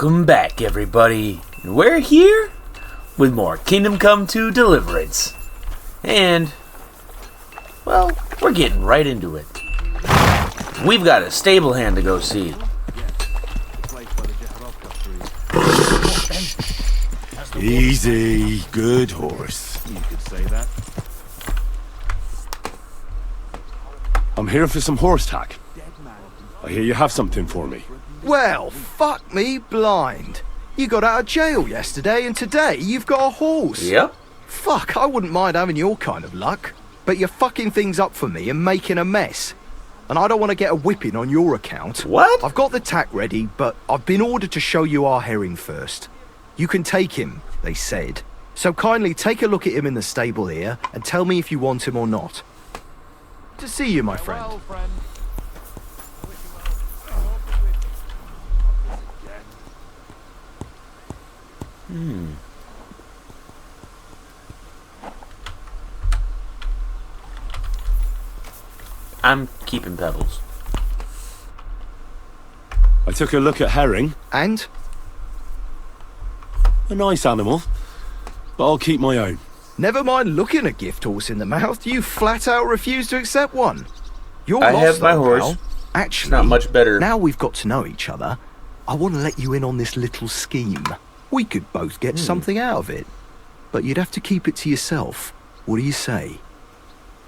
Welcome back, everybody. We're here with more Kingdom Come 2 Deliverance. And, well, we're getting right into it. We've got a stable hand to go see. Easy, good horse. You could say that. I'm here for some horse tack. I hear you have something for me. Well, fuck me blind. You got out of jail yesterday and today you've got a horse. Yep. Fuck, I wouldn't mind having your kind of luck. But you're fucking things up for me and making a mess. And I don't want to get a whipping on your account. What? I've got the tack ready, but I've been ordered to show you our herring first. You can take him, they said. So kindly take a look at him in the stable here and tell me if you want him or not. To see you, my friend. I'm keeping Pebbles. I took a look at herring. And? A nice animal, but I'll keep my own. Never mind looking a gift horse in the mouth, you flat out refuse to accept one. You're I lost, have my though, horse. pal. Actually, Not much better. Now we've got to know each other, I want to let you in on this little scheme. We could both get something out of it. But you'd have to keep it to yourself. What do you say?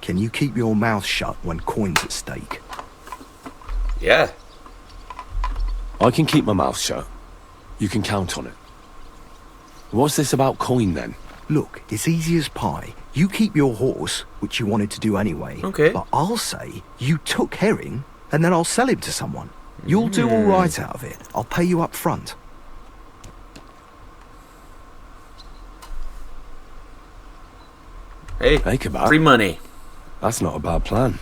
Can you keep your mouth shut when coin's at stake? Yeah. I can keep my mouth shut. You can count on it. What's this about coin then? Look, it's easy as pie. You keep your horse, which you wanted to do anyway. Okay. But I'll say you took herring, and then I'll sell him to someone. You'll do all right out of it. I'll pay you up front. Hey, Kebab. free money. That's not a bad plan.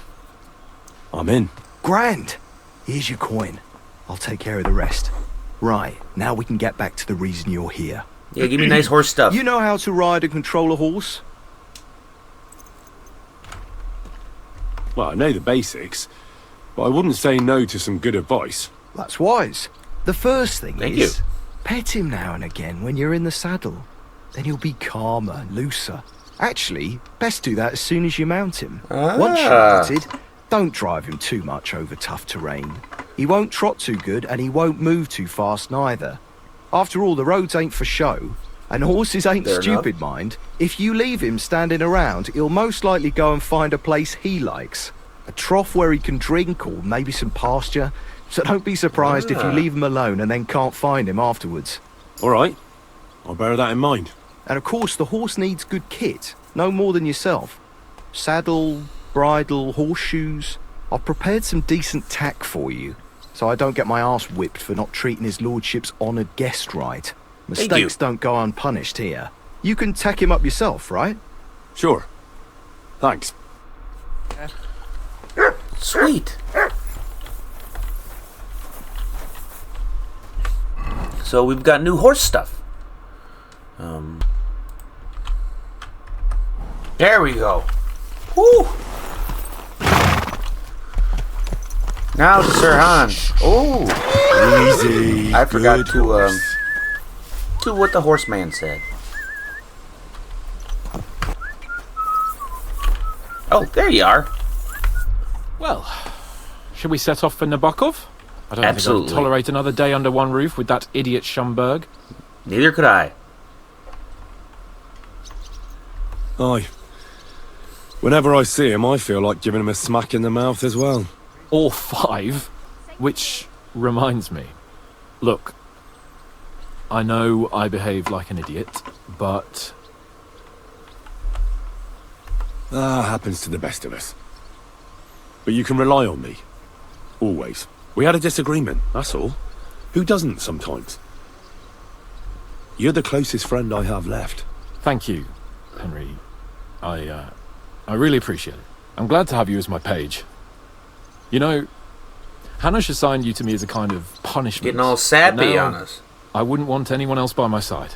I'm in. Grand! Here's your coin. I'll take care of the rest. Right, now we can get back to the reason you're here. Yeah, give me nice horse stuff. You know how to ride and control a horse? Well, I know the basics, but I wouldn't say no to some good advice. That's wise. The first thing Thank is, pet him now and again when you're in the saddle. Then you'll be calmer, looser. Actually, best do that as soon as you mount him. Once you're fitted, don't drive him too much over tough terrain. He won't trot too good and he won't move too fast neither. After all, the roads ain't for show, and horses ain't Fair stupid, enough. mind. If you leave him standing around, he'll most likely go and find a place he likes. A trough where he can drink or maybe some pasture. So don't be surprised if you leave him alone and then can't find him afterwards. All right, I'll bear that in mind. And of course, the horse needs good kit, no more than yourself. Saddle, bridle, horseshoes. I've prepared some decent tack for you, so I don't get my arse whipped for not treating his lordship's honoured guest right. Mistakes don't go unpunished here. You can tack him up yourself, right? Sure. Thanks. Sweet. So we've got new horse stuff. There we go. Woo! Now to Sir Hans. Oh, Easy. I forgot good to horse. do what the horseman said. Oh, there you are. Well, should we set off for Nabokov? I don't Absolutely. think I'd tolerate another day under one roof with that idiot Schumberg. Neither could I. Aye. Whenever I see him, I feel like giving him a smack in the mouth as well. Or 5. Which reminds me. Look, I know I behave like an idiot, but Happens to the best of us. But you can rely on me. Always. We had a disagreement, that's all. Who doesn't sometimes? You're the closest friend I have left. thank you, Henry. I really appreciate it. I'm glad to have you as my page. You know, Hanosh assigned you to me as a kind of punishment. Getting all but sappy now on us. I wouldn't want anyone else by my side.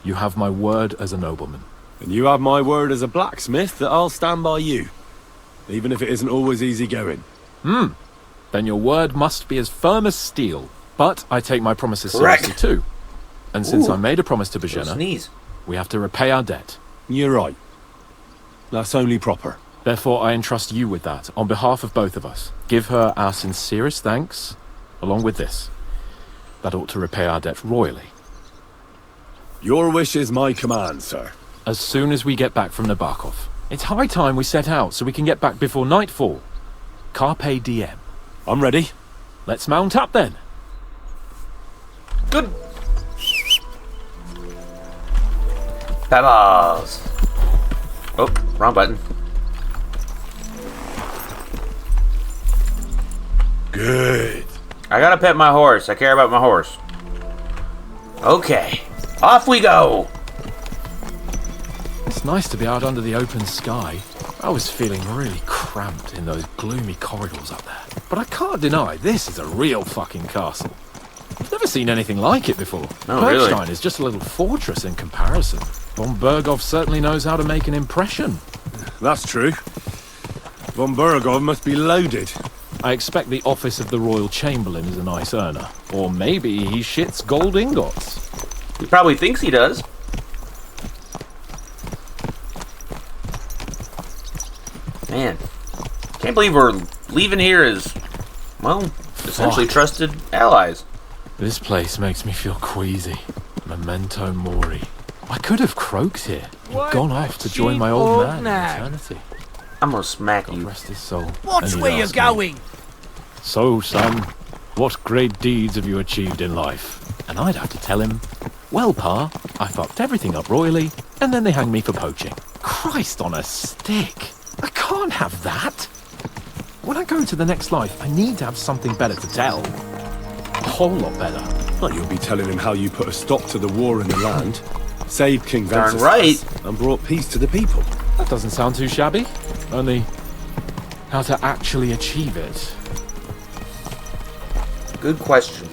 You have my word as a nobleman. And you have my word as a blacksmith that I'll stand by you. Even if it isn't always easy going. Then your word must be as firm as steel. But I take my promises Correct. seriously too. And since Ooh. I made a promise to Don't Bajena, sneeze. we have to repay our debt. You're right. That's only proper. Therefore, I entrust you with that, on behalf of both of us. Give her our sincerest thanks, along with this. That ought to repay our debt royally. Your wish is my command, sir. As soon as we get back from Nabokov. It's high time we set out so we can get back before nightfall. Carpe diem. I'm ready. Let's mount up then. Good. Pebbles. Oh, wrong button. Good. I gotta pet my horse. I care about my horse. Okay. Off we go. It's nice to be out under the open sky. I was feeling really cramped in those gloomy corridors up there. But I can't deny, this is a real fucking castle. I've never seen anything like it before. Oh, really? Bergstein is just a little fortress in comparison. Von Bergow certainly knows how to make an impression. That's true. Von Bergow must be loaded. I expect the office of the Royal Chamberlain is a nice earner. Or maybe he shits gold ingots. He probably thinks he does. Man, can't believe we're leaving here as, well, essentially Fuck. trusted allies. This place makes me feel queasy. Memento mori. I could have croaked here. What? Gone off to join my old man in eternity. I'm gonna smack God you. rest his soul. Watch And he'd where you're ask me, going. So, son, what great deeds have you achieved in life? And I'd have to tell him, well, Pa, I fucked everything up royally, and then they hanged me for poaching. Christ on a stick. I can't have that. When I go to the next life, I need to have something better to tell. A whole lot better. Well, you'll be telling him how you put a stop to the war in the land, saved King Darn Venceslas, right. and brought peace to the people. That doesn't sound too shabby. Only, how to actually achieve it. Good question.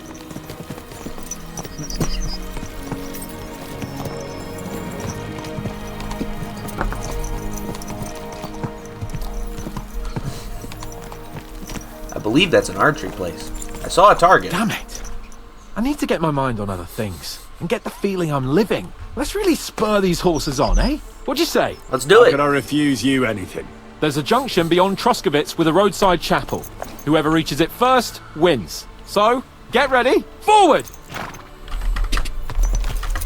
I believe that's an archery place. I saw a target. Damn it! I need to get my mind on other things and get the feeling I'm living. Let's really spur these horses on, eh? What'd you say? Let's do How it. can I refuse you anything? There's a junction beyond Troskowitz with a roadside chapel. Whoever reaches it first wins. So, get ready, forward!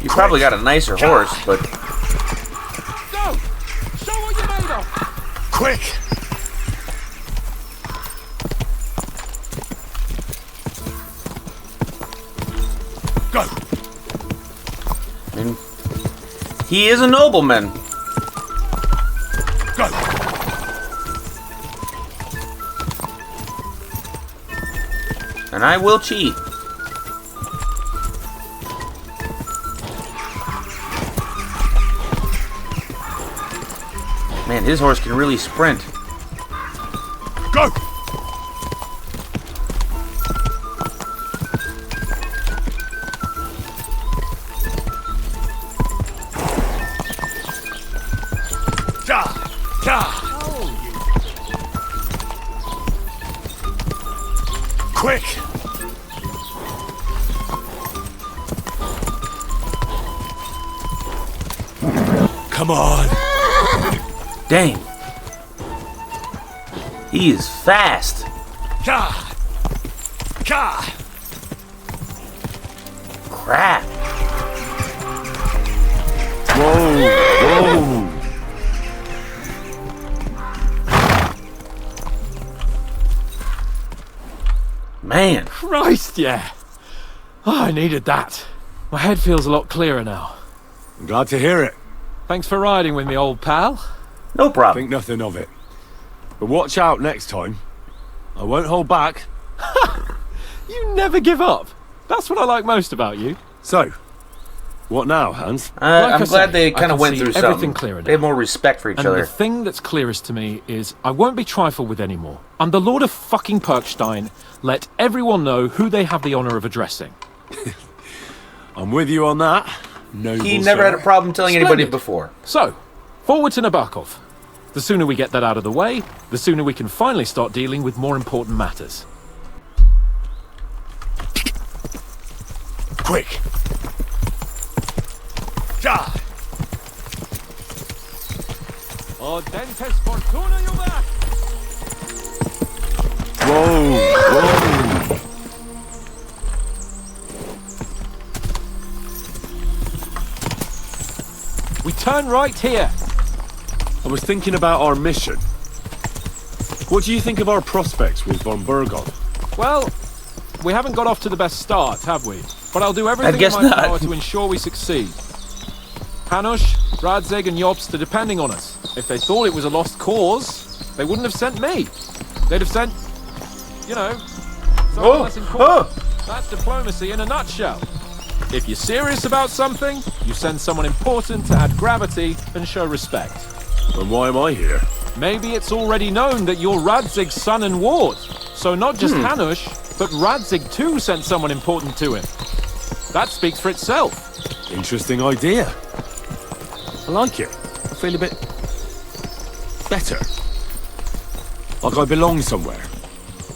You probably got a nicer horse, but Go! Show what you're made of! Quick! Go! I mean, he is a nobleman. Go! And I will cheat. Man, his horse can really sprint. Go! Da! Da! Quick! Come on! Dang. He is fast. Ka! Ka! Crap. Whoa! Whoa! Man. Christ, yeah! Oh, I needed that. My head feels a lot clearer now. I'm glad to hear it. Thanks for riding with me, old pal. No problem. Think nothing of it. But watch out next time. I won't hold back. You never give up. That's what I like most about you. So, what now, Hans? Like I I'm glad say, they I kind of can went see through everything something. clearer They have now. more respect for each And other. the thing that's clearest to me is I won't be trifled with anymore. I'm the Lord of fucking Perkstein. Let everyone know who they have the honor of addressing. I'm with you on that. Noble He never sir. had a problem telling anybody Splendid. before. So, forward to Nabokov. The sooner we get that out of the way, the sooner we can finally start dealing with more important matters. Quick! Ja! O dentes fortuna juvat! Whoa! Whoa! We turn right here. I was thinking about our mission. What do you think of our prospects with von Bergow? Well, we haven't got off to the best start, have we? But I'll do everything in guess my not. power to ensure we succeed. Hanush, Radzig and Jobst are depending on us. If they thought it was a lost cause, they wouldn't have sent me. They'd have sent, you know, someone less important. That's diplomacy in a nutshell. If you're serious about something, you send someone important to add gravity and show respect. And why am I here? Maybe it's already known that you're Radzig's son and ward. So not just Hanush, but Radzig too sent someone important to him. That speaks for itself. Interesting idea. I like it. I feel a bit better. Like I belong somewhere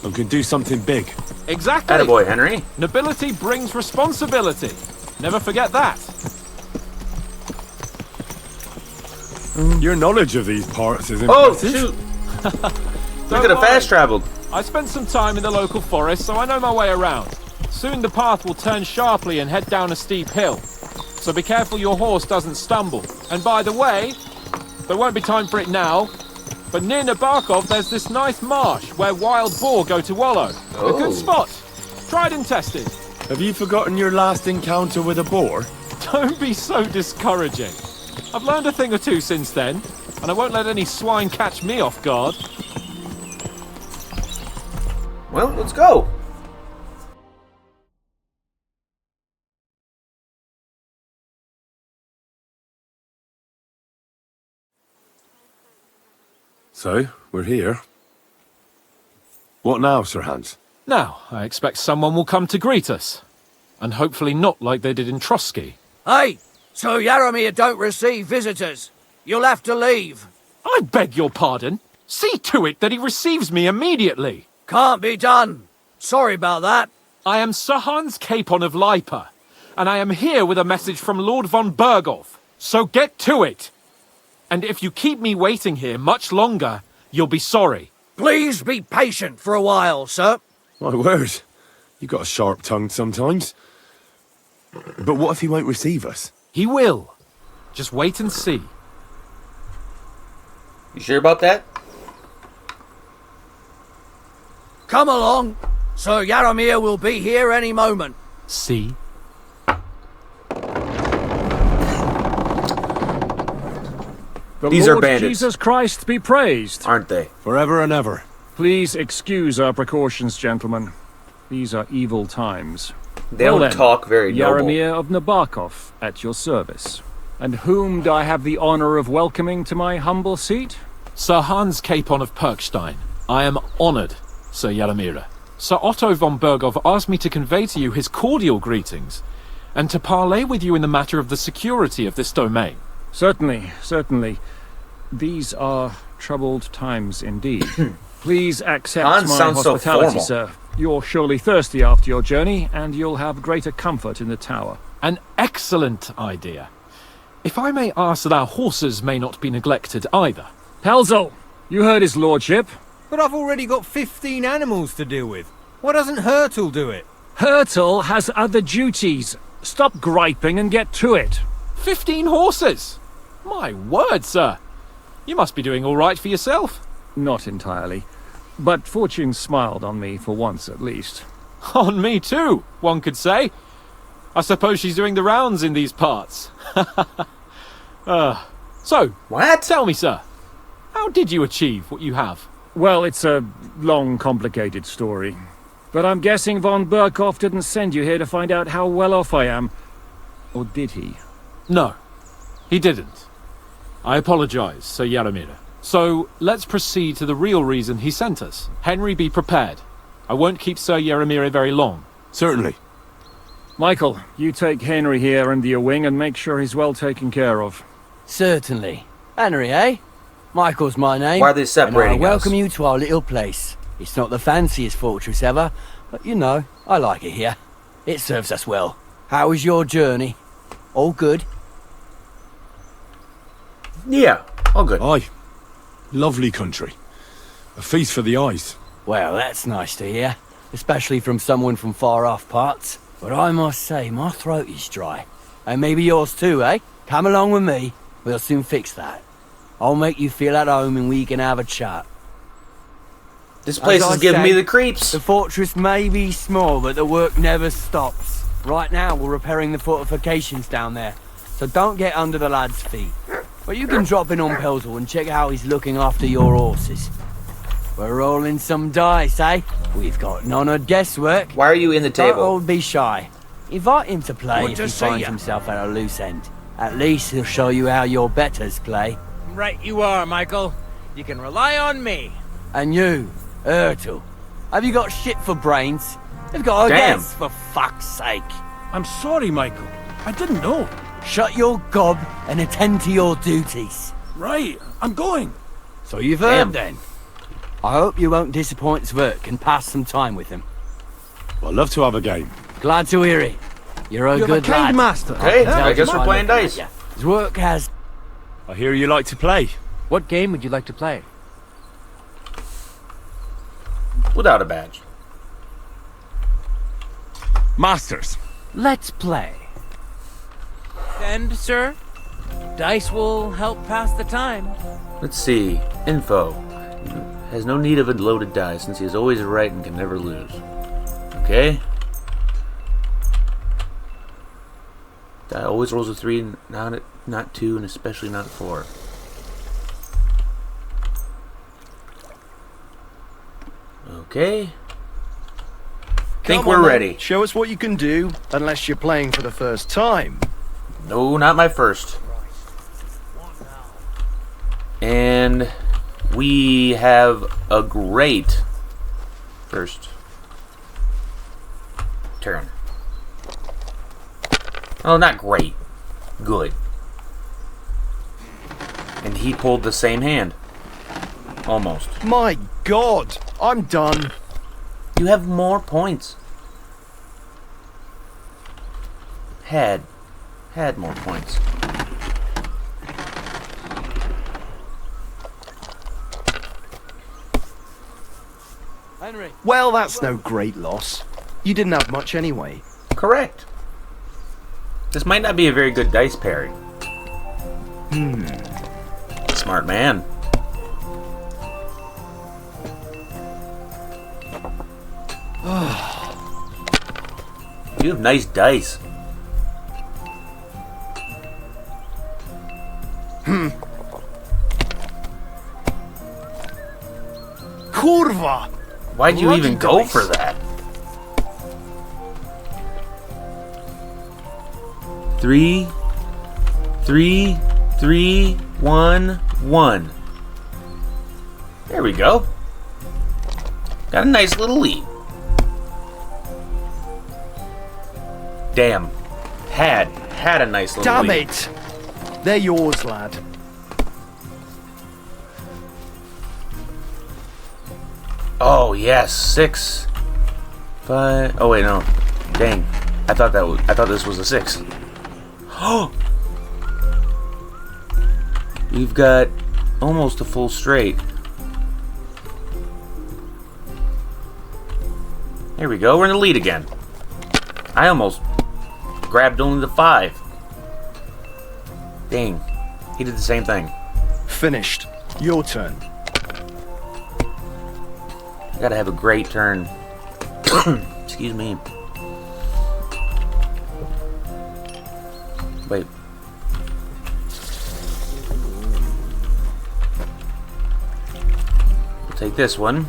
and can do something big. Exactly. Attaboy, Henry. Nobility brings responsibility. Never forget that. Your knowledge of these parts is Oh, impressive. shoot. Don't Look at have worry. fast traveled. I spent some time in the local forest, so I know my way around. Soon the path will turn sharply and head down a steep hill. So be careful your horse doesn't stumble. And by the way, there won't be time for it now, but near Nabokov there's this nice marsh where wild boar go to wallow. A Oh. good spot. Tried and tested. Have you forgotten your last encounter with a boar? Don't be so discouraging. I've learned a thing or two since then, and I won't let any swine catch me off guard. Well, let's go. So, we're here. What now, Sir Hans? Now, I expect someone will come to greet us. And hopefully not like they did in Trotsky. Hey, so Yaromir don't receive visitors. You'll have to leave. I beg your pardon. See to it that he receives me immediately. Can't be done. Sorry about that. I am Sir Hans Capon of Lipa, and I am here with a message from Lord von Bergow. So get to it. And if you keep me waiting here much longer, you'll be sorry. Please be patient for a while, sir. My word. You got a sharp tongue sometimes. But what if he won't receive us? He will. Just wait and see. You sure about that? Come along. Sir Yaromir will be here any moment. See? The These are Lord bandits. Jesus Christ be praised. Aren't they? Forever and ever. Please excuse our precautions, gentlemen. These are evil times. They Well don't then, talk very noble. Yaromir of Nabokov, at your service. And whom do I have the honor of welcoming to my humble seat? Sir Hans Capon of Perkstein. I am honored, Sir Yaromir. Sir Otto von Bergow asked me to convey to you his cordial greetings, and to parley with you in the matter of the security of this domain. Certainly, certainly. These are troubled times indeed. Please accept Hans my sounds so hospitality, formal. sir. You're surely thirsty after your journey, and you'll have greater comfort in the tower. An excellent idea. If I may ask that our horses may not be neglected either. Pelzel, you heard his lordship. But I've already got 15 animals to deal with. Why doesn't Hurtle do it? Hurtle has other duties. Stop griping and get to it. 15 horses! My word, sir. You must be doing all right for yourself. Not entirely. But fortune smiled on me for once at least. On me too, one could say. I suppose she's doing the rounds in these parts. So, What? tell me, sir, how did you achieve what you have? Well, it's a long, complicated story. But I'm guessing von Berkow didn't send you here to find out how well off I am. Or did he? No, he didn't. I apologize, Sir Yaromir. So, let's proceed to the real reason he sent us. Henry, be prepared. I won't keep Sir Yaromir very long. Certainly. Michael, you take Henry here under your wing and make sure he's well taken care of. Certainly. Henry, eh? Michael's my name. Why are they separating and I welcome us? you to our little place. It's not the fanciest fortress ever, but you know, I like it here. It serves us well. How was your journey? All good? Yeah, all good. Aye. Lovely country. A feast for the eyes. Well, that's nice to hear, especially from someone from far off parts. But I must say, my throat is dry. And maybe yours too, eh? Come along with me. We'll soon fix that. I'll make you feel at home and we can have a chat. This place As is I giving me say, the creeps. The fortress may be small, but the work never stops. Right now, we're repairing the fortifications down there, so don't get under the lad's feet. But you can drop in on Pelzel and check how he's looking after your horses. We're rolling some dice, eh? We've got none of guesswork. Why are you in the Don't table? all be shy. Invite him to play Good if to he see finds ya. himself at a loose end. At least he'll show you how your betters play. Right you are, Michael. You can rely on me. And you, Ertl, have you got shit for brains? They've got a Damn. guess, for fuck's sake. I'm sorry, Michael. I didn't know. Shut your gob and attend to your duties. Right, I'm going. So you've Damn. heard then. I hope you won't disappoint Zvert and pass some time with him. I'd love to have a game. Glad to hear it. You're a You're good the kind lad. master. Okay, Tell I you guess by we're playing looking dice. at ya. Zvert has... I hear you like to play. What game would you like to play? Without a badge. Masters. Let's play. And, sir, dice will help pass the time. Let's see. Info. Has no need of a loaded die since he is always right and can never lose. Okay. Die always rolls a 3, not 2, and especially not 4. Okay. Think Come we're on, then. ready. Show us what you can do, unless you're playing for the first time. No, not my first. And we have a great first turn. Oh, not great. Good. And he pulled the same hand. Almost. My God, I'm done. You have more points. Had more points. Henry. Well, that's no great loss. You didn't have much anyway. Correct. This might not be a very good dice pairing. Smart man. You have nice dice. Kurva! Why'd you Bloody even go dice. for that? 3, 3, 3, 1, 1. There we go. Got a nice little lead. Damn. Had a nice little Damn lead. it! They're yours, lad. Oh yes, 6, 5. Oh wait, no. Dang. I thought this was a 6. Oh. We've got almost a full straight. There we go. We're in the lead again. I almost grabbed only the 5. Dang. He did the same thing. Finished. Your turn. Gotta have a great turn. Excuse me. Wait. We'll take this one.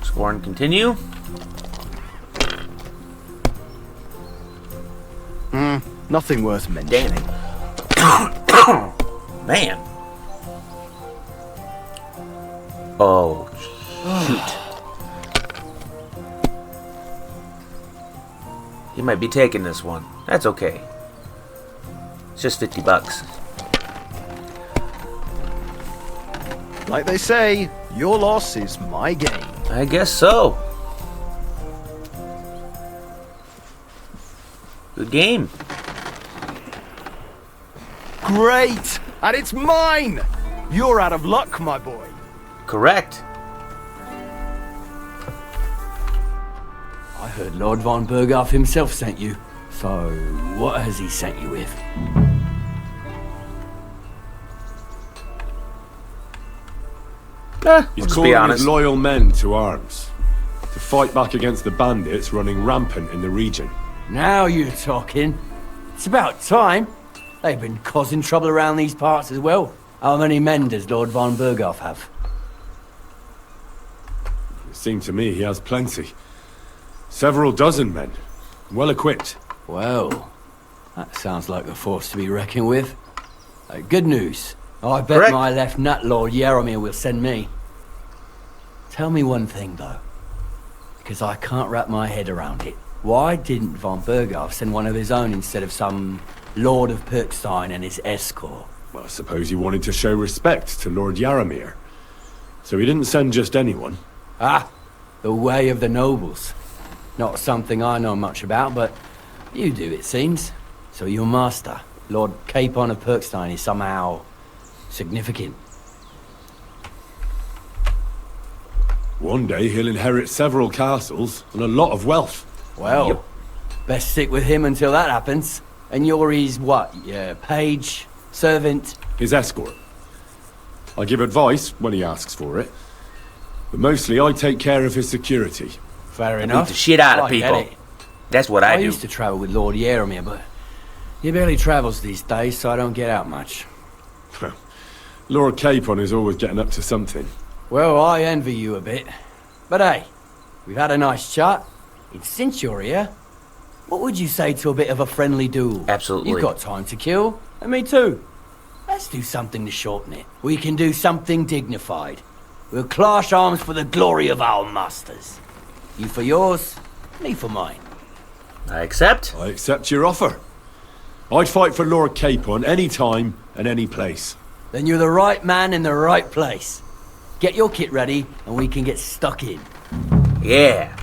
Score and continue. Nothing worth mentioning. Man. Oh, shoot. He might be taking this one. That's okay. It's just $50. Like they say, your loss is my gain. I guess so. Good game. Great! And it's mine! You're out of luck, my boy. Correct. I heard Lord von Bergow himself sent you. So, what has he sent you with? He's Let's be calling honest. his loyal men to arms. To fight back against the bandits running rampant in the region. Now you're talking. It's about time. They've been causing trouble around these parts as well. How many men does Lord von Bergow have? It seemed to me he has plenty. Several dozen men. Well equipped. Well, that sounds like a force to be reckoned with. Good news. I bet Correct. my left nut Lord Yaromir will send me. Tell me one thing though, because I can't wrap my head around it. Why didn't von Bergow send one of his own instead of some Lord of Pirkstein and his escort? Well, I suppose he wanted to show respect to Lord Yaromir. So he didn't send just anyone. Ah, the way of the nobles. Not something I know much about, but you do, it seems. So your master, Lord Capon of Pirkstein, is somehow significant. One day he'll inherit several castles and a lot of wealth. Well, best stick with him until that happens. And you're his what? Yeah, page, servant? His escort. I give advice when he asks for it. But mostly I take care of his security. Fair Beat enough. the shit out of I get people. it. That's what I I do. used to travel with Lord Yaromir, but he barely travels these days, so I don't get out much. Lord Capon is always getting up to something. Well, I envy you a bit. But hey, we've had a nice chat. And since you're here, what would you say to a bit of a friendly duel? Absolutely. You've got time to kill, and me too. Let's do something to shorten it. We can do something dignified. We'll clash arms for the glory of our masters. You for yours, me for mine. I accept. I accept your offer. I'd fight for Lord Capon any time and any place. Then you're the right man in the right place. Get your kit ready, and we can get stuck in. Yeah.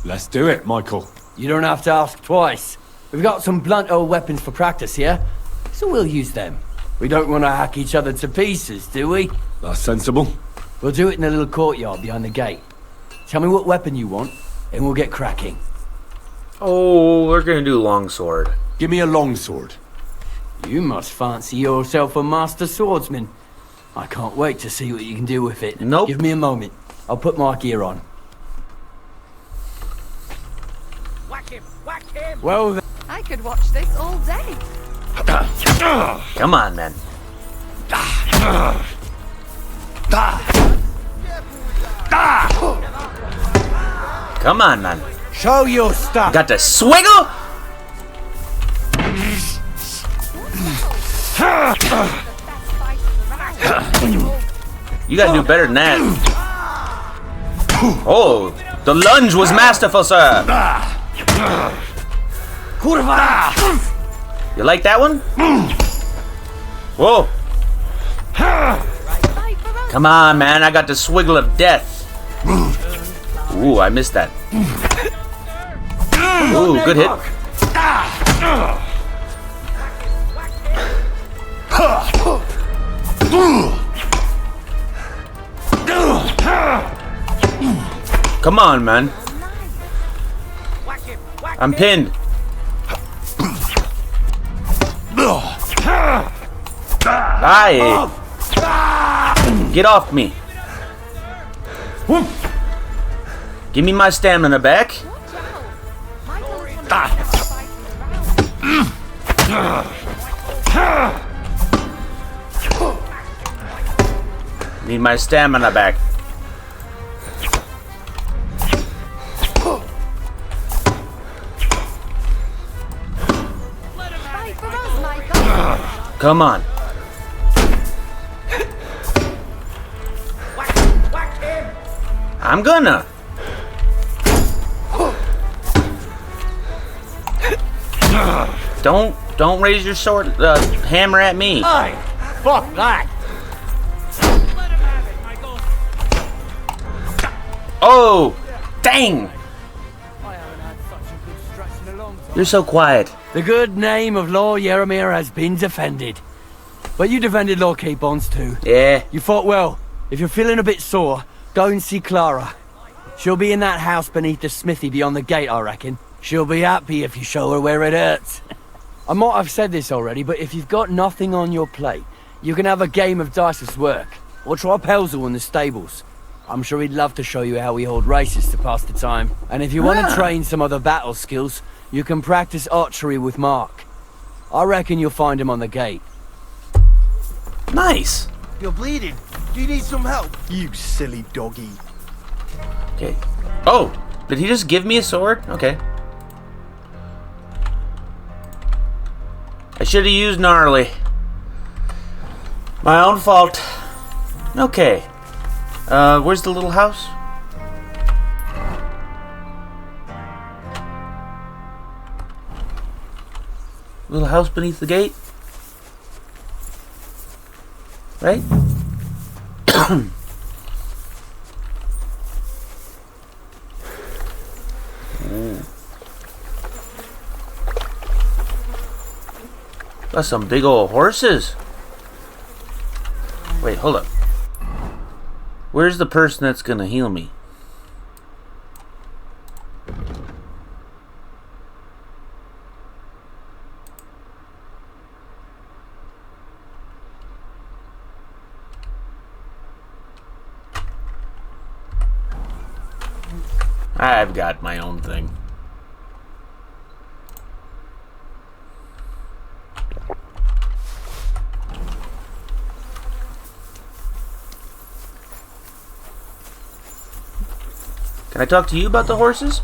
Let's do it, Michael. You don't have to ask twice. We've got some blunt old weapons for practice here, so we'll use them. We don't want to hack each other to pieces, do we? That's sensible. We'll do it in a little courtyard behind the gate. Tell me what weapon you want, and we'll get cracking. Oh, we're gonna do longsword. Give me a longsword. You must fancy yourself a master swordsman. I can't wait to see what you can do with it. Nope. Give me a moment. I'll put my gear on. Whack him! Whack him! Well, then. I could watch this all day. Come on, man. Come on, man. Show your stuff. Got to swiggle? You gotta do better than that. Oh, the lunge was masterful, sir. You like that one? Whoa. Come on, man. I got the swiggle of death. Ooh, I missed that. Ooh, good hit. Come on, man. I'm pinned. Aye. Get off me. Give me my stamina back. Need my stamina back. Come on. I'm gonna. Don't raise your sword, hammer at me. Hey, fuck that. Oh, dang. I haven't had such a good stretch in a long You're so quiet. The good name of Lord Yaramir has been defended. But you defended Lord Keybonds too. Yeah. You fought well. If you're feeling a bit sore, go and see Clara. She'll be in that house beneath the smithy beyond the gate, I reckon. She'll be happy if you show her where it hurts. I might have said this already, but if you've got nothing on your plate, you can have a game of dice's work. Or try Pelzel in the stables. I'm sure he'd love to show you how we hold races to pass the time. And if you want to train some other battle skills, you can practice archery with Mark. I reckon you'll find him on the gate. Nice. You're bleeding. Do you need some help? You silly doggy. Okay. Oh, did he just give me a sword? Okay. I should have used gnarly. My own fault. Okay. Where's the little house? Little house beneath the gate? Right? Got some big old horses. Wait, hold up. Where's the person that's gonna heal me? I've got my own thing. Can I talk to you about the horses?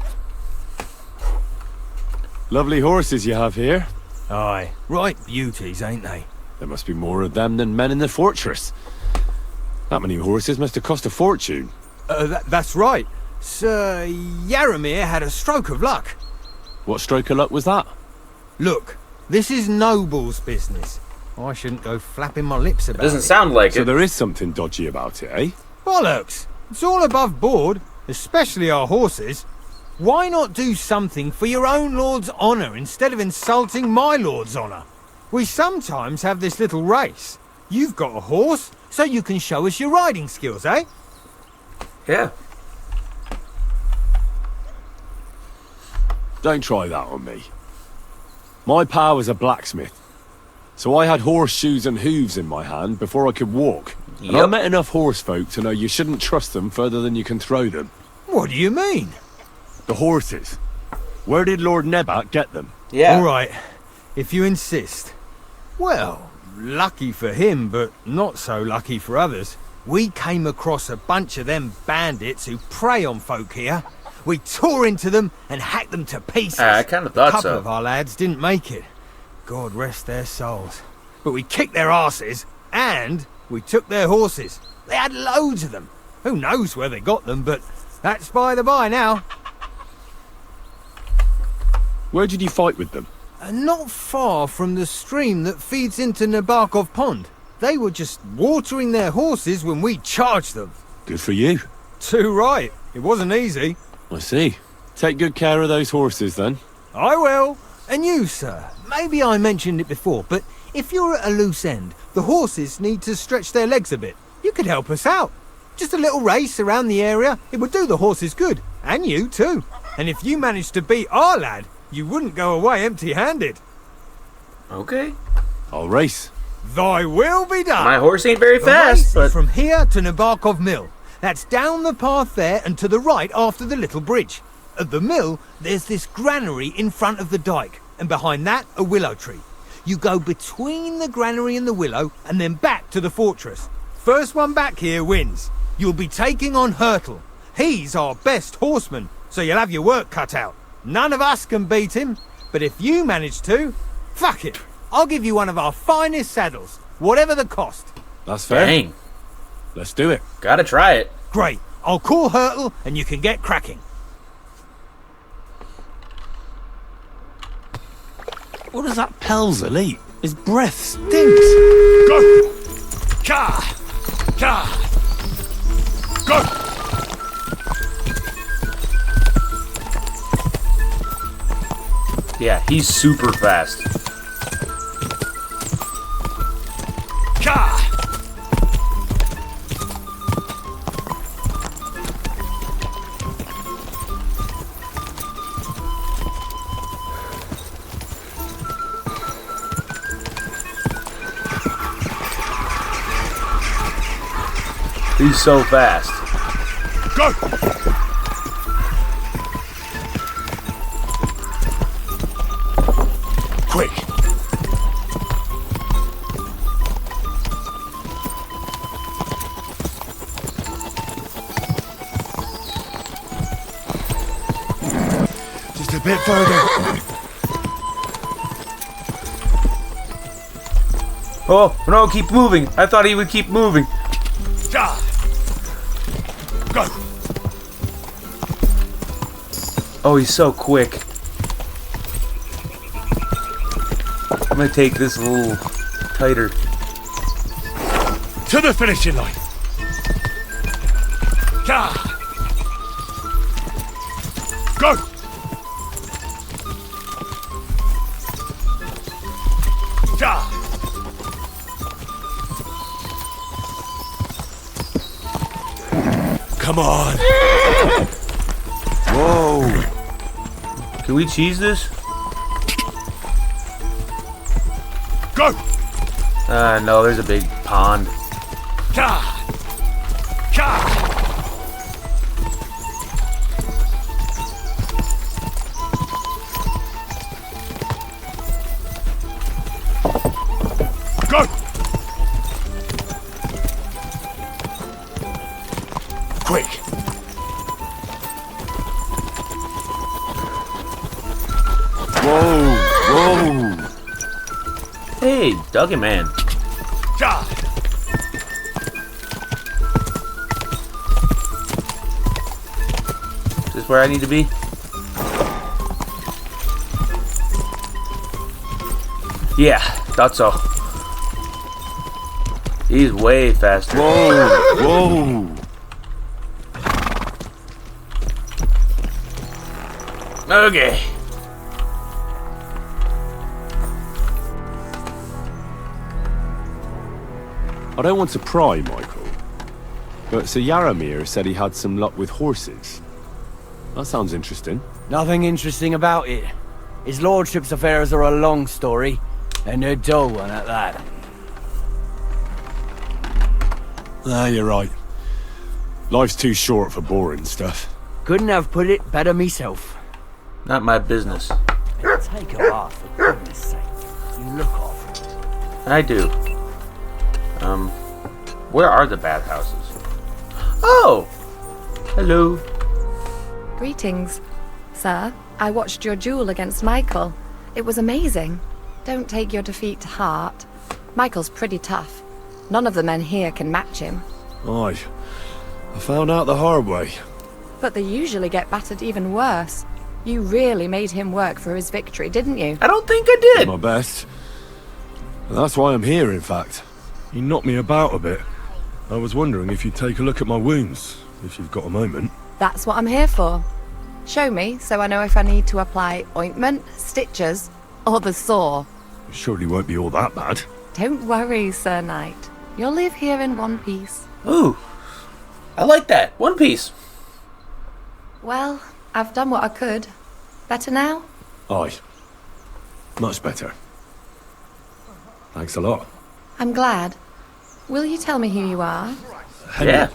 Lovely horses you have here. Aye, right beauties, ain't they? There must be more of them than men in the fortress. That many horses must have cost a fortune. That's right. Sir Yaramir had a stroke of luck. What stroke of luck was that? Look, this is Noble's business. I shouldn't go flapping my lips about it. Doesn't sound like So it. there is something dodgy about it, eh? Bollocks! It's all above board, especially our horses. Why not do something for your own lord's honour instead of insulting my lord's honour? We sometimes have this little race. You've got a horse, so you can show us your riding skills, eh? Yeah. Don't try that on me. My pa was a blacksmith, so I had horseshoes and hooves in my hand before I could walk. And I Yep. met enough horse folk to know you shouldn't trust them further than you can throw them. What do you mean? The horses. Where did Lord Nebat get them? Yeah. All right, if you insist. Well, lucky for him, but not so lucky for others. We came across a bunch of them bandits who prey on folk here. We tore into them and hacked them to pieces. I kind of thought A couple so. of our lads didn't make it. God rest their souls. But we kicked their asses, and we took their horses. They had loads of them. Who knows where they got them, but that's by the by now. Where did you fight with them? Not far from the stream that feeds into Nabarkov Pond. They were just watering their horses when we charged them. Good for you. Too right. It wasn't easy. I see. Take good care of those horses, then. I will. And you, sir. Maybe I mentioned it before, but if you're at a loose end, the horses need to stretch their legs a bit. You could help us out. Just a little race around the area. It would do the horses good. And you, too. And if you managed to beat our lad, you wouldn't go away empty-handed. Okay. I'll race. Thy will be done. My horse ain't very The fast, race but is from here to Nabarkov Mill. That's down the path there and to the right after the little bridge. At the mill, there's this granary in front of the dike, and behind that, a willow tree. You go between the granary and the willow, and then back to the fortress. First one back here wins. You'll be taking on Hurtle. He's our best horseman, so you'll have your work cut out. None of us can beat him, but if you manage to, fuck it. I'll give you one of our finest saddles, whatever the cost. That's fair. dang. Let's do it. Gotta try it. Great. I'll call Hurtle and you can get cracking. What does that Pelzel eat? His breath stinks. Go! Ka! Ka! Go! Yeah, he's super fast. He's so fast. Go! Quick! Just a bit further. Oh, no, keep moving. I thought he would keep moving. Go! Oh, he's so quick. I'm gonna take this a little tighter. To the finishing line. Go! Come on! Whoa! Can we cheese this? Go! No, there's a big pond. Go! Quick! Whoa! Whoa! Hey, Duggan man. Is this where I need to be? Yeah, thought so. He's way faster. Whoa! Whoa! Okay. I don't want to pry, Michael, but Sir Yaramir said he had some luck with horses. That sounds interesting. Nothing interesting about it. His lordship's affairs are a long story, and a dull one at that. Ah, you're right. Life's too short for boring stuff. Couldn't have put it better myself. Not my business. Take a bath, for goodness sake. You look awful. I do. Where are the bathhouses? Oh! Hello. Greetings. Sir, I watched your duel against Michael. It was amazing. Don't take your defeat to heart. Michael's pretty tough. None of the men here can match him. Aye. I found out the hard way. But they usually get battered even worse. You really made him work for his victory, didn't you? I don't think I did. My best. And that's why I'm here, in fact. He knocked me about a bit. I was wondering if you'd take a look at my wounds, if you've got a moment. That's what I'm here for. Show me, so I know if I need to apply ointment, stitches, or the saw. It surely won't be all that bad. Don't worry, Sir Knight. You'll live here in one piece. Ooh. I like that. One piece. Well, I've done what I could. Better now? Aye. Much better. Thanks a lot. I'm glad. Will you tell me who you are? Henry. Yeah.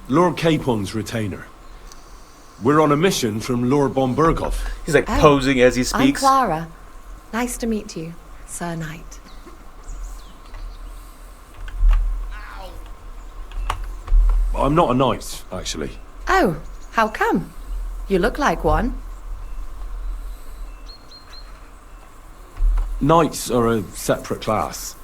Lord Capon's retainer. We're on a mission from Lord von Bergow. He's like posing as he I'm speaks. Clara. Nice to meet you, Sir Knight. I'm not a knight, actually. Oh, how come? You look like one. Knights are a separate class.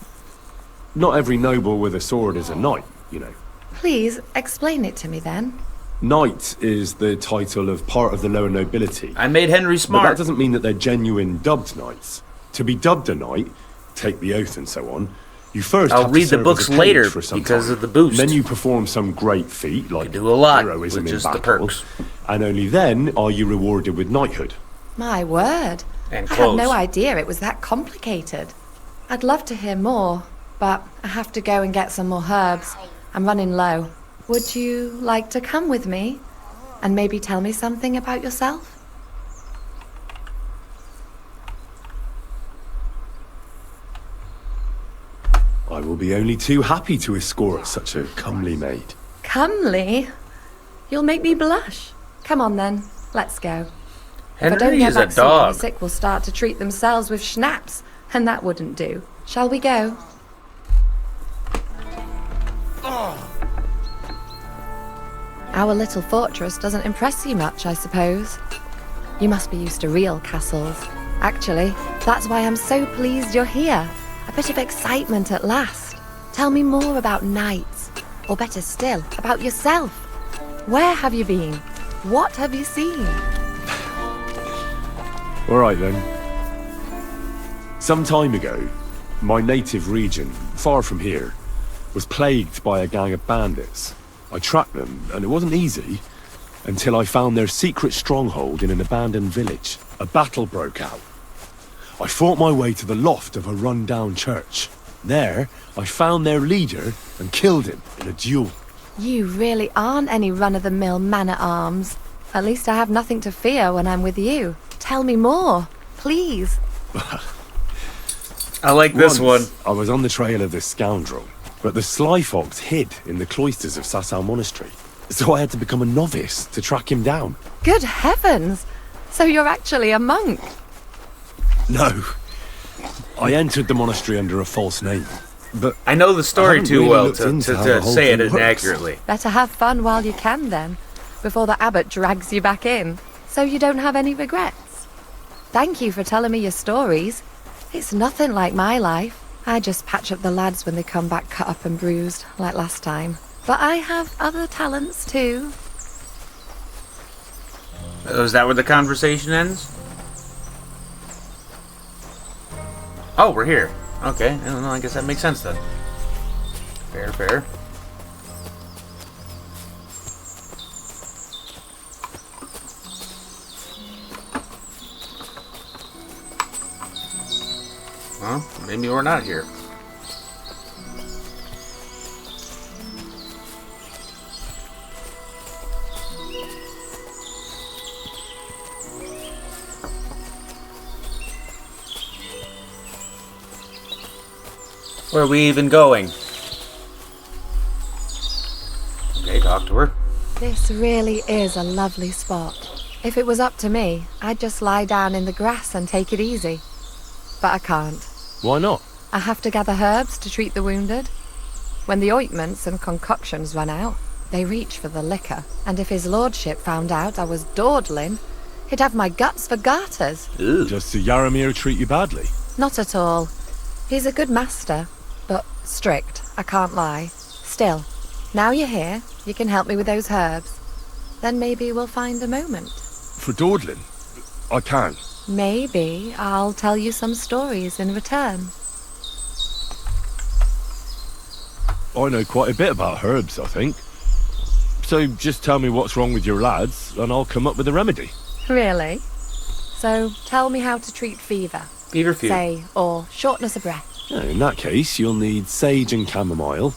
Not every noble with a sword is a knight, you know. Please, explain it to me then. Knight is the title of part of the lower nobility. I made Henry But smart. that doesn't mean that they're genuine dubbed knights. To be dubbed a knight, take the oath and so on, you first I'll have to read the serve books as a page later for some because time. of the boost. Then you perform some great feat, like do a lot heroism with in just the battle, perks. and only then are you rewarded with knighthood. My word. And I clothes. had no idea it was that complicated. I'd love to hear more, but I have to go and get some more herbs. I'm running low. Would you like to come with me? And maybe tell me something about yourself? I will be only too happy to escort such a comely maid. Comely? You'll make me blush. Come on then, let's go. If I don't Henry get is a back soon, the dog. sick will start to treat themselves with schnapps, and that wouldn't do. Shall we go? Our little fortress doesn't impress you much, I suppose. You must be used to real castles. Actually, that's why I'm so pleased you're here. A bit of excitement at last. Tell me more about knights, or better still, about yourself. Where have you been? What have you seen? All right then. Some time ago, my native region, far from here, was plagued by a gang of bandits. I tracked them, and it wasn't easy, until I found their secret stronghold in an abandoned village. A battle broke out. I fought my way to the loft of a run-down church. There, I found their leader and killed him in a duel. You really aren't any run-of-the-mill man-at-arms. At least I have nothing to fear when I'm with you. Tell me more, please. I like this one. Once, I was on the trail of this scoundrel, but the sly fox hid in the cloisters of Sasau Monastery. So I had to become a novice to track him down. Good heavens! So you're actually a monk? No. I entered the monastery under a false name. But I know the story haven't too really well looked to into how the whole say it thing works. inaccurately. Better have fun while you can then, before the abbot drags you back in, so you don't have any regrets. Thank you for telling me your stories. It's nothing like my life. I just patch up the lads when they come back cut up and bruised, like last time. But I have other talents too. Is that where the conversation ends? Oh, we're here. Okay, I don't know, I guess that makes sense then. Fair, fair. Well, maybe we're not here. Where are we even going? Okay, talk to her. This really is a lovely spot. If it was up to me, I'd just lie down in the grass and take it easy. But I can't. why not? I have to gather herbs to treat the wounded. When the ointments and concoctions run out, they reach for the liquor. And if his lordship found out I was dawdling, he'd have my guts for garters. Ooh. Does Sir Yaramir treat you badly? Not at all. He's a good master, but strict, I can't lie. Still, now you're here, you can help me with those herbs. Then maybe we'll find a moment. For dawdling? I can. Maybe I'll tell you some stories in return. I know quite a bit about herbs, I think. So just tell me what's wrong with your lads, and I'll come up with a remedy. Really? So tell me how to treat fever. Fever feud. Say, or shortness of breath. In that case, you'll need sage and chamomile,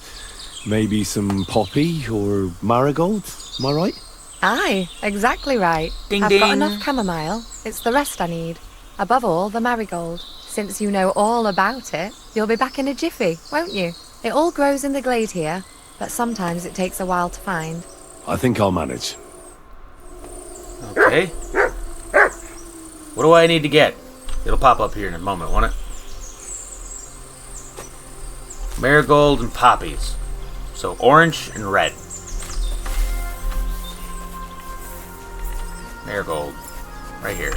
maybe some poppy or marigold, am I right? Aye, exactly right. Ding I've ding. got enough chamomile. It's the rest I need. Above all, the marigold. Since you know all about it, you'll be back in a jiffy, won't you? It all grows in the glade here, but sometimes it takes a while to find. I think I'll manage. Okay. What do I need to get? It'll pop up here in a moment, won't it? Marigold and poppies. So orange and red. Marigold. Right here.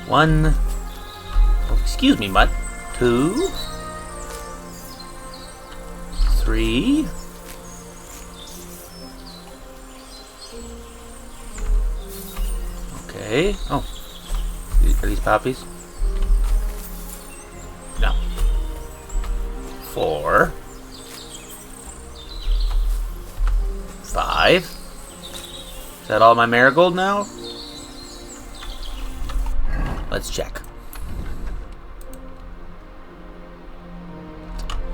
1. Oh, excuse me, mutt. 2. 3. Okay. Oh. Are these poppies? No. 4. 5. Is that all my marigold now? Let's check.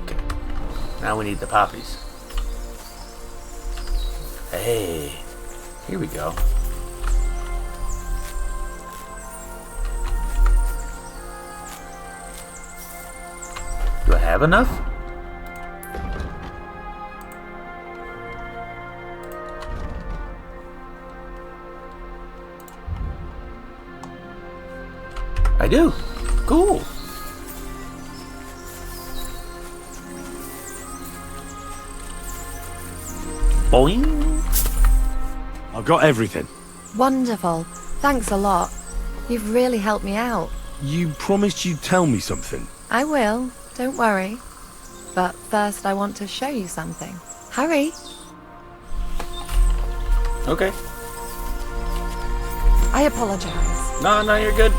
Okay. Now we need the poppies. Hey, here we go. Do I have enough? I do. Cool. Boing. I've got everything. Wonderful. Thanks a lot. You've really helped me out. You promised you'd tell me something. I will. Don't worry. But first I want to show you something. Hurry. Okay. I apologize. No, you're good.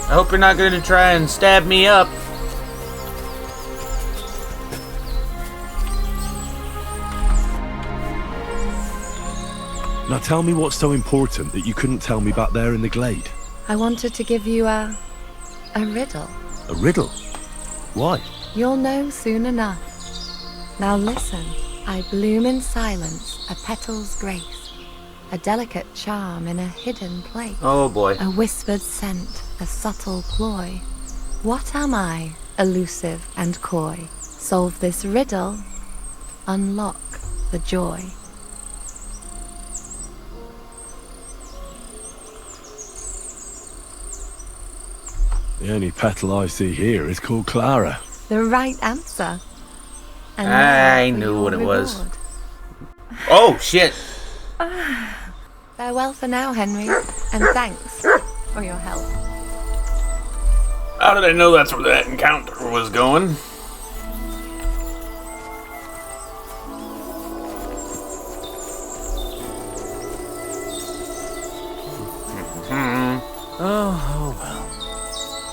I hope you're not going to try and stab me up. Now tell me what's so important that you couldn't tell me back there in the glade. I wanted to give you a riddle. A riddle? Why? You'll know soon enough. Now listen. I bloom in silence, a petal's grace, a delicate charm in a hidden place. Oh boy. A whispered scent, a subtle ploy. What am I, elusive and coy? Solve this riddle, unlock the joy. The only petal I see here is called Clara. The right answer. And I now for knew your what it was. reward. Oh, shit. Farewell for now, Henry, and thanks for your help. How did I know that's where that encounter was going? Oh, well.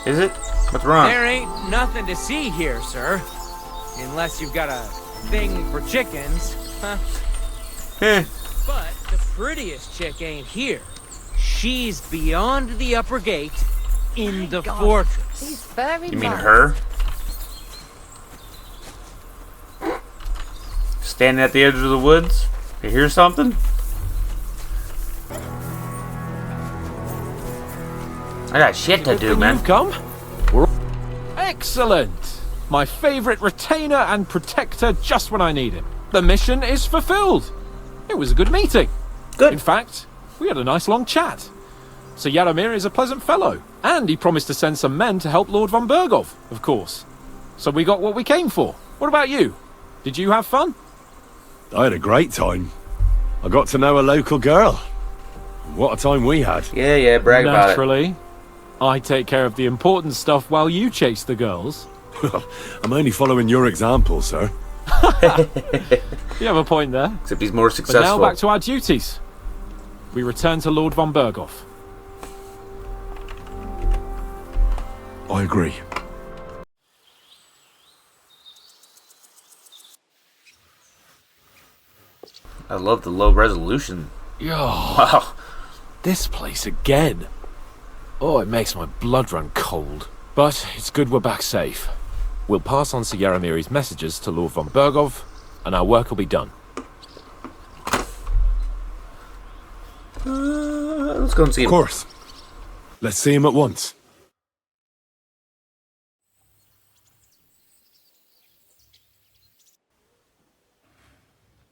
Is it? What's wrong? There ain't nothing to see here, sir. Unless you've got a thing for chickens. Huh? But the prettiest chick ain't here. She's beyond the upper gate in the fortress. These furry You mean bugs. her? Standing at the edge of the woods? You hear something? I got shit to do, man. You've come? Excellent! My favorite retainer and protector just when I need him. The mission is fulfilled. It was a good meeting. Good. In fact, we had a nice long chat. Sir Yaromir is a pleasant fellow, and he promised to send some men to help Lord von Bergow, of course. So we got what we came for. What about you? Did you have fun? I had a great time. I got to know a local girl. What a time we had. Yeah, brag about it. Naturally. I take care of the important stuff while you chase the girls. I'm only following your example, sir. You have a point there. Except he's more But successful. now back to our duties. We return to Lord von Bergow. I agree. I love the low resolution. Yo, Wow. this place again. Oh, it makes my blood run cold. But it's good we're back safe. We'll pass on Sir Yaromir's messages to Lord von Bergow, and our work will be done. Let's go and see Of him. course. Let's see him at once.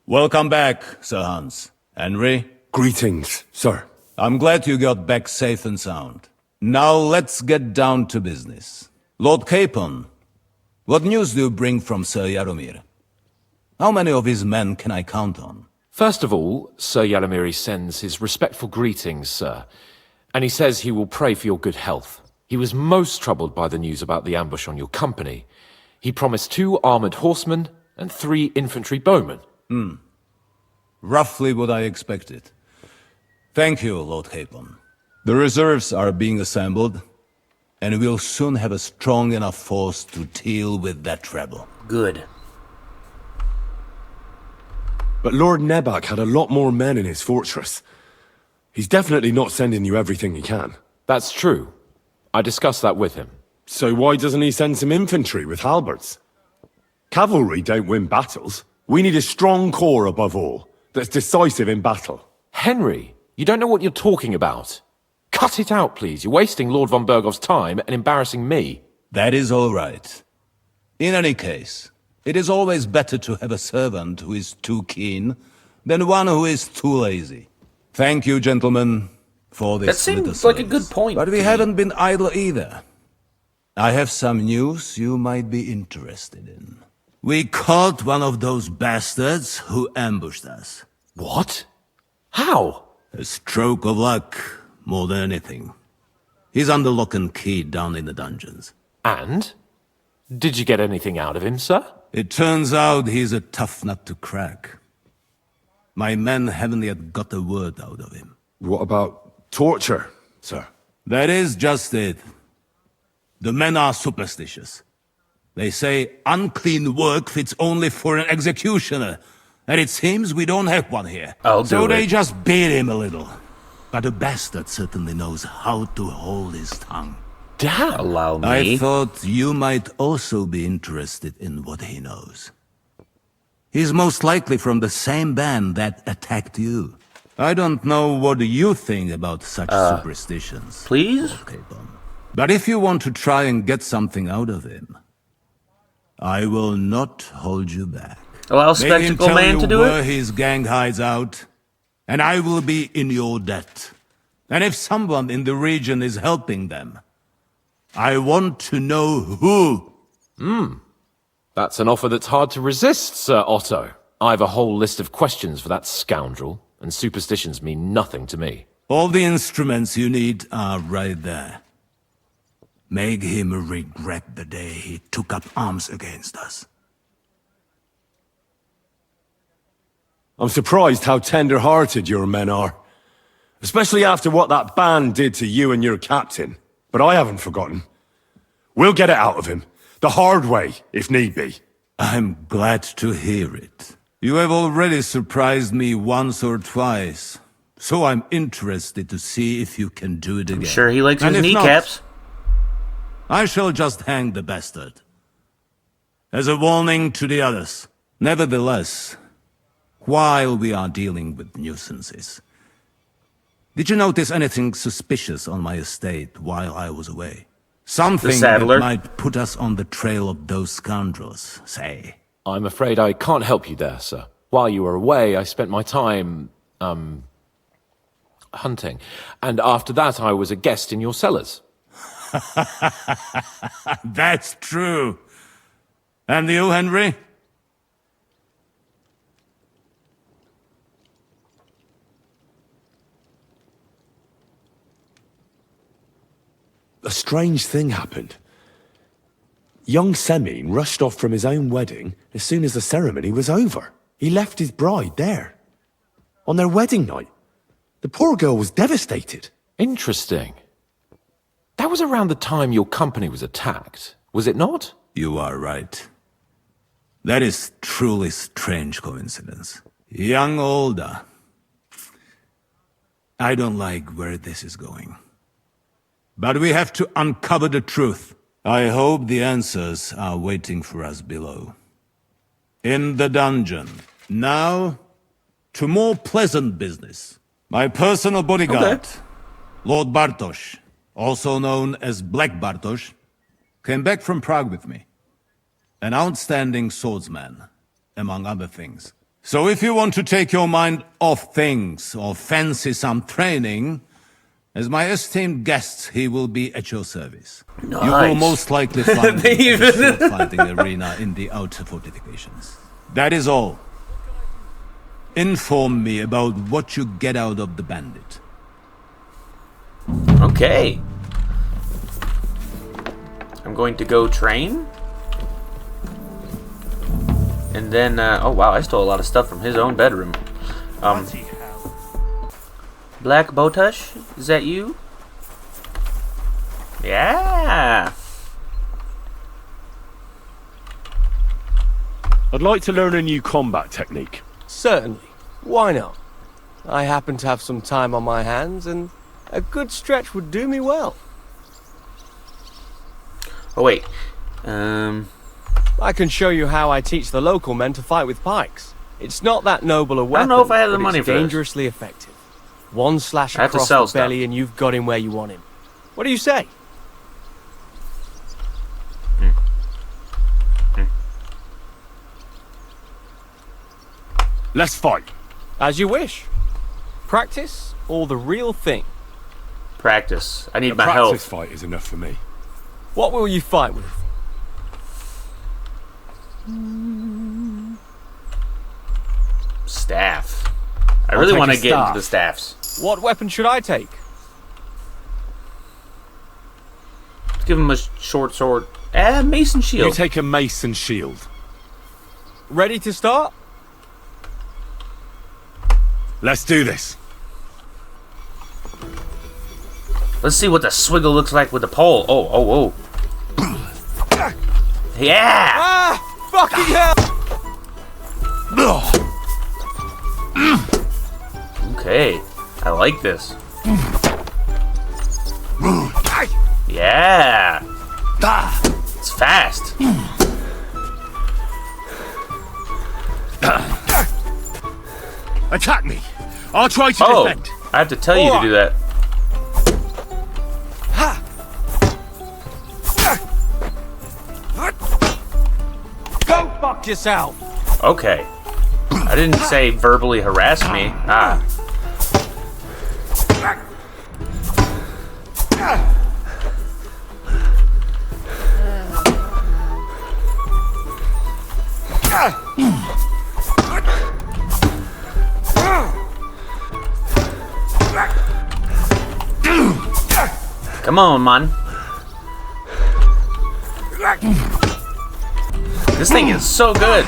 Welcome back, Sir Hans. Henry, Greetings, sir. I'm glad you got back safe and sound. Now let's get down to business. Lord Capon, what news do you bring from Sir Yaromir? How many of his men can I count on? First of all, Sir Yaromir sends his respectful greetings, sir. And he says he will pray for your good health. He was most troubled by the news about the ambush on your company. He promised 2 armored horsemen and 3 infantry bowmen. Roughly what I expected. Thank you, Lord Capon. The reserves are being assembled, and we'll soon have a strong enough force to deal with that rebel. Good. But Lord Nebak had a lot more men in his fortress. He's definitely not sending you everything he can. That's true. I discussed that with him. So why doesn't he send some infantry with halberds? Cavalry don't win battles. We need a strong corps above all, that's decisive in battle. Henry, you don't know what you're talking about. Cut it out, please. You're wasting Lord von Bergow's time and embarrassing me. That is all right. In any case, it is always better to have a servant who is too keen than one who is too lazy. Thank you, gentlemen, for this. That seems like a good point. But we haven't been idle either. I have some news you might be interested in. We caught one of those bastards who ambushed us. What? How? A stroke of luck, more than anything. He's under lock and key down in the dungeons. And? Did you get anything out of him, sir? It turns out he's a tough nut to crack. My men haven't yet got a word out of him. What about torture, sir? That is just it. The men are superstitious. They say unclean work fits only for an executioner, and it seems we don't have one here. So they just beat him a little. But the bastard certainly knows how to hold his tongue. Damn! Allow me. I thought you might also be interested in what he knows. He's most likely from the same band that attacked you. I don't know what you think about such superstitions. Please? But if you want to try and get something out of him, I will not hold you back. Allow Spectacle Man to do where it? his gang hides out, and I will be in your debt. And if someone in the region is helping them, I want to know who. That's an offer that's hard to resist, Sir Otto. I've a whole list of questions for that scoundrel, and superstitions mean nothing to me. All the instruments you need are right there. Make him regret the day he took up arms against us. I'm surprised how tender-hearted your men are. Especially after what that band did to you and your captain. But I haven't forgotten. We'll get it out of him. The hard way, if need be. I'm glad to hear it. You have already surprised me once or twice. So I'm interested to see if you can do it again. I'm sure he likes his if kneecaps. Not, I shall just hang the bastard. As a warning to the others. Nevertheless, while we are dealing with nuisances, did you notice anything suspicious on my estate while I was away? Something that might put us on the trail of those scoundrels, say. I'm afraid I can't help you there, sir. While you were away, I spent my time, hunting. And after that, I was a guest in your cellars. That's true. And you, Henry? A strange thing happened. Young Semine rushed off from his own wedding as soon as the ceremony was over. He left his bride there. On their wedding night. The poor girl was devastated. Interesting. That was around the time your company was attacked, was it not? You are right. That is truly strange coincidence. Young Olda. I don't like where this is going. But we have to uncover the truth. I hope the answers are waiting for us below. In the dungeon. Now, to more pleasant business. My personal bodyguard, Lord Bartosz, also known as Black Bartosz, came back from Prague with me. An outstanding swordsman, among other things. So if you want to take your mind off things or fancy some training, as my esteemed guest, he will be at your service. Nice. You will most likely find him in the sword-fighting arena in the outer fortifications. That is all. Inform me about what you get out of the bandit. Okay. I'm going to go train. And then, oh wow, I stole a lot of stuff from his own bedroom. Black Botush, is that you? Yeah. I'd like to learn a new combat technique. Certainly. Why not? I happen to have some time on my hands, and a good stretch would do me well. Oh, wait. I can show you how I teach the local men to fight with pikes. It's not that noble a weapon, I don't know if I have the but money it's for this. dangerously effective. One slash I have to across sell the belly and you've got him where you want him. What do you say? Let's fight. As you wish. Practice or the real thing? Practice. I need A my practice health. fight is enough for me. What will you fight with? Staff. I I'll really take want to a get staff. into the staffs. What weapon should I take? Let's give him a short sword. Mason shield. You take a mace and shield. Ready to start? Let's do this. Let's see what the swiggle looks like with the pole. Oh. Yeah! Ah! Fucking hell! Okay. I like this. Yeah! It's fast. Attack me. I'll try to defend. I have to tell you to do that. Go fuck yourself! Okay. I didn't say verbally harass me. Ah. Come on, man. This thing is so good.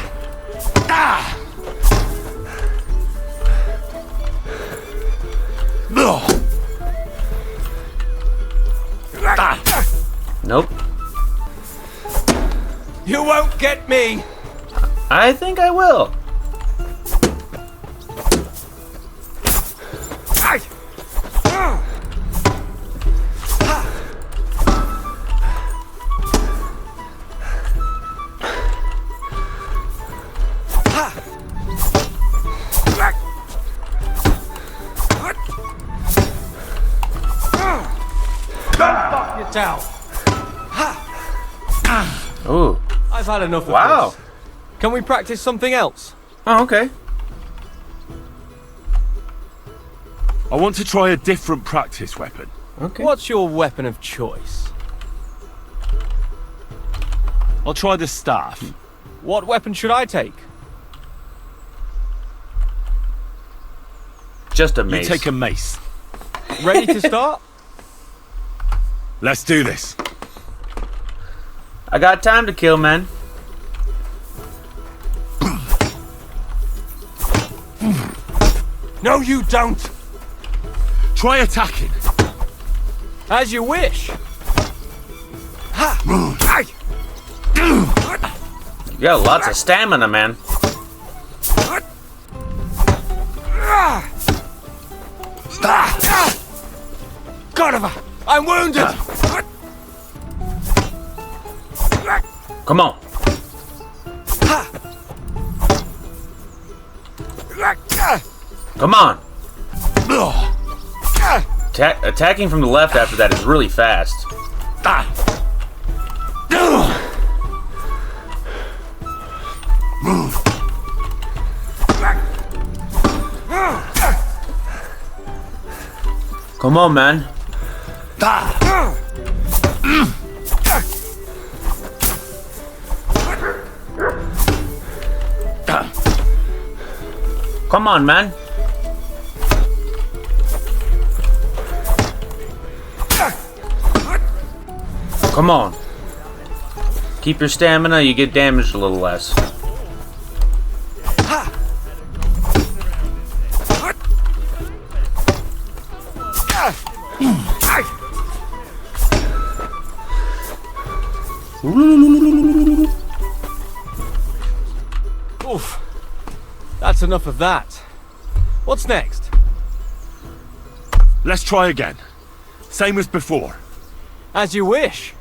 Nope. You won't get me! I think I will. Ooh. I've had enough of Wow. this. Can we practice something else? Oh, okay. I want to try a different practice weapon. Okay. What's your weapon of choice? I'll try the staff. What weapon should I take? Just a You mace. take a mace. Ready to start? Let's do this. I got time to kill, man. No, you don't. Try attacking. As you wish. You got lots of stamina, man. God, I'm wounded! Come on. Come on. Attacking from the left after that is really fast. Come on, man. Come on, man. Come on. Keep your stamina, you get damaged a little less. Oof. That's enough of that. What's next? Let's try again. Same as before. As you wish.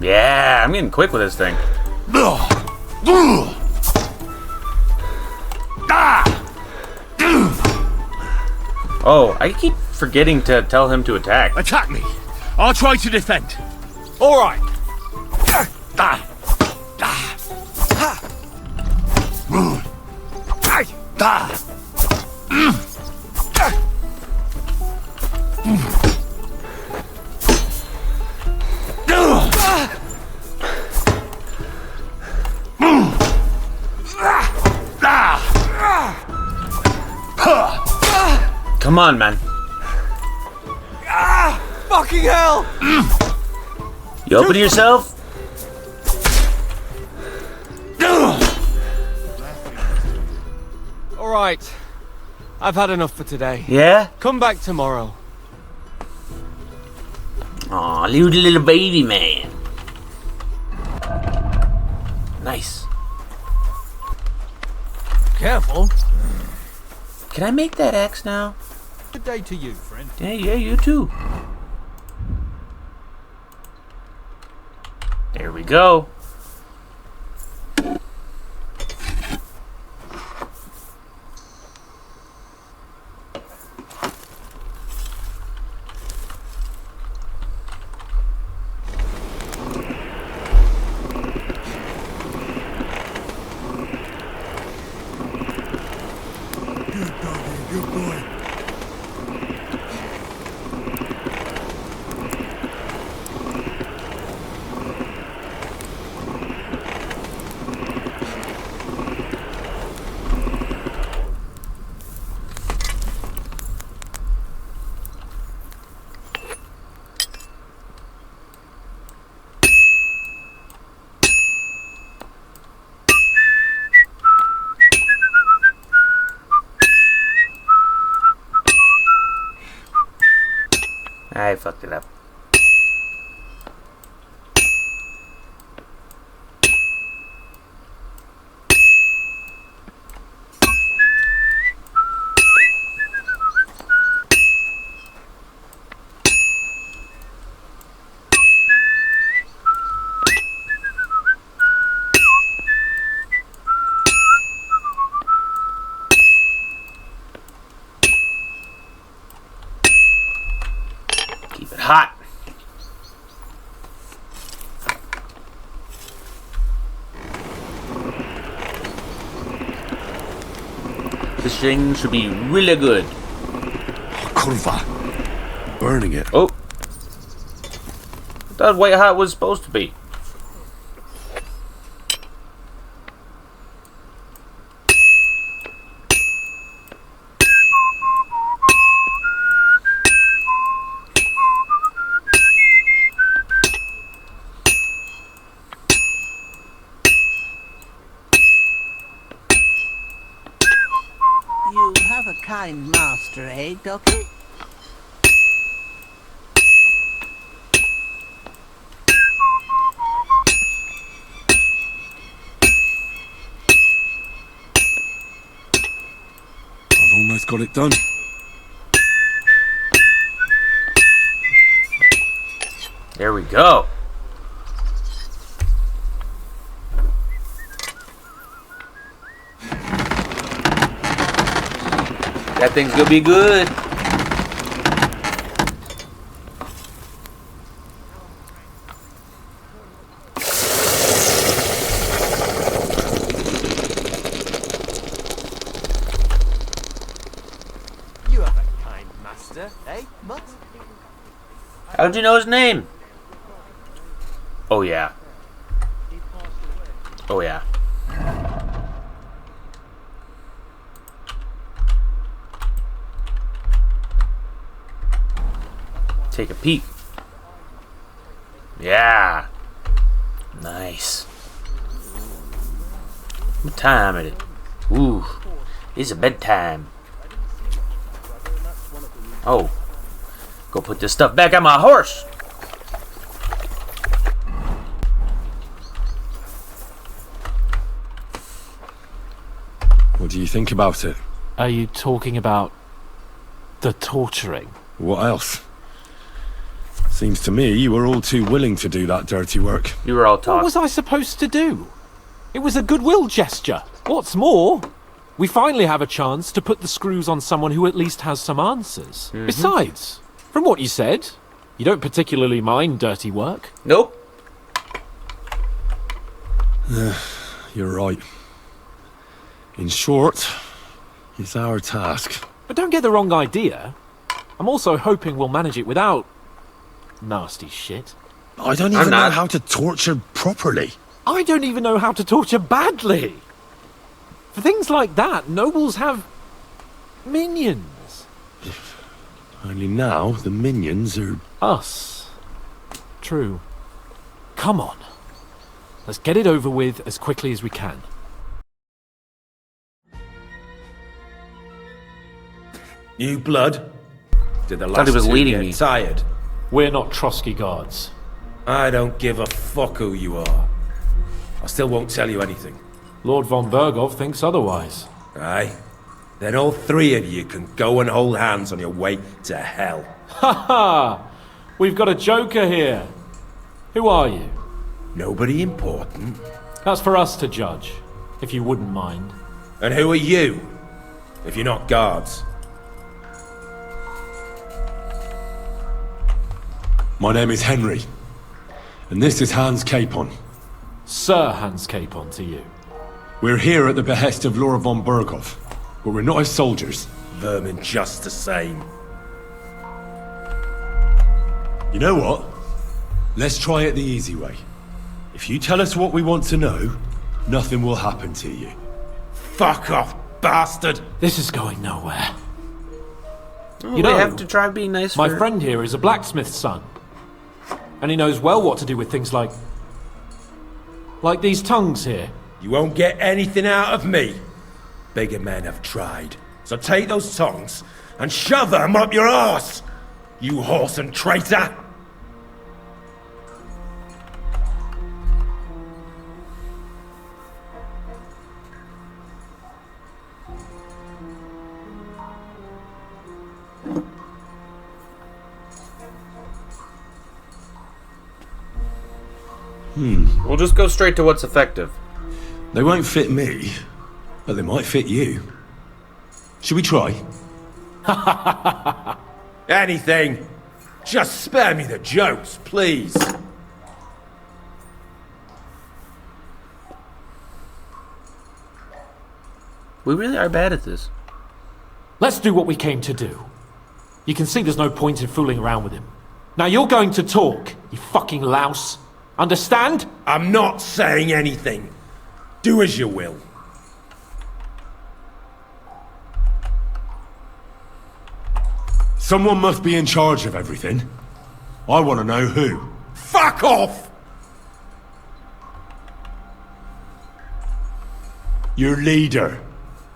Yeah, I'm getting quick with this thing. Oh, I keep forgetting to tell him to attack. Attack me. I'll try to defend. All right. Come on, man. Fucking hell! You open yourself? All right. I've had enough for today. Yeah? Come back tomorrow. Aw, little baby man. Nice. Careful. Can I make that axe now? Good day to you, friend. Yeah, you too. There we go. I fucked it up. Keep it hot. This thing should be really good. Kurva. Burning it. Oh. I thought white hot was supposed to be. You have a kind master, eh, Ducky? I've almost got it done. There we go. That thing's gonna be good. You have a kind master, eh, Mutt? How'd you know his name? Oh yeah. Oh yeah. Take a peek. Yeah. Nice. What time is it? Ooh, it's a bedtime. Oh, go put this stuff back on my horse. What do you think about it? Are you talking about the torturing? What else? Seems to me you were all too willing to do that dirty work. You were all What talking. was I supposed to do? It was a goodwill gesture. What's more, we finally have a chance to put the screws on someone who at least has some answers. Besides, from what you said, you don't particularly mind dirty work. Nope. You're right. In short, it's our task. But don't get the wrong idea. I'm also hoping we'll manage it without nasty shit. I don't even know how to torture properly. I don't even know how to torture badly. For things like that, nobles have minions. Only now the minions are... Us. True. Come on. Let's get it over with as quickly as we can. New blood? Did the Thought last he was two leading get me. tired? We're not Trotsky guards. I don't give a fuck who you are. I still won't tell you anything. Lord von Bergow thinks otherwise. Aye? Then all three of you can go and hold hands on your way to hell. Ha ha! We've got a joker here. Who are you? Nobody important. That's for us to judge, if you wouldn't mind. And who are you? If you're not guards. My name is Henry. And this is Hans Capon. Sir Hans Capon to you. We're here at the behest of Lord von Bergow, but we're not his soldiers. Vermin just the same. You know what? Let's try it the easy way. If you tell us what we want to know, nothing will happen to you. Fuck off, bastard! This is going nowhere. Oh, You know, we have to try being nice My for... friend here is a blacksmith's son. And he knows well what to do with things like these tongues here. You won't get anything out of me. Bigger men have tried. So take those tongs and shove them up your arse, you horse and traitor! We'll just go straight to what's effective. They won't fit me, but they might fit you. Should we try? Anything. Just spare me the jokes, please. We really are bad at this. Let's do what we came to do. You can see there's no point in fooling around with him. Now you're going to talk, you fucking louse. Understand? I'm not saying anything. Do as you will. Someone must be in charge of everything. I want to know who. Fuck off! Your leader.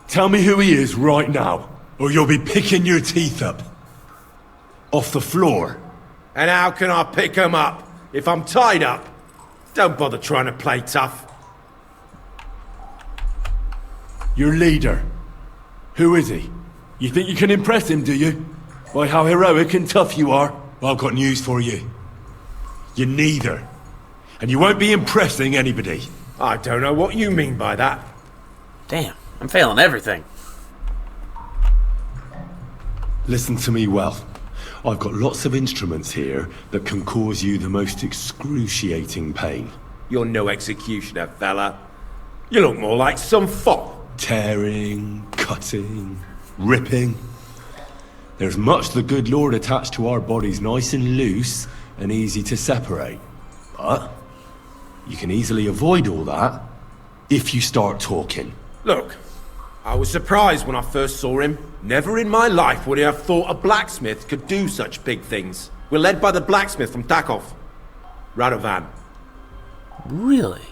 Tell me who he is right now, or you'll be picking your teeth up. Off the floor. And how can I pick 'em up if I'm tied up? Don't bother trying to play tough. Your leader. Who is he? You think you can impress him, do you? By how heroic and tough you are? Well, I've got news for you. You're neither. And you won't be impressing anybody. I don't know what you mean by that. Damn, I'm failing everything. Listen to me well. I've got lots of instruments here that can cause you the most excruciating pain. You're no executioner, fella. You look more like some fop. Tearing, cutting, ripping. There's much the good Lord attached to our bodies, nice and loose and easy to separate. But you can easily avoid all that if you start talking. Look, I was surprised when I first saw him. Never in my life would I have thought a blacksmith could do such big things. We're led by the blacksmith from Takov, Radovan. Really?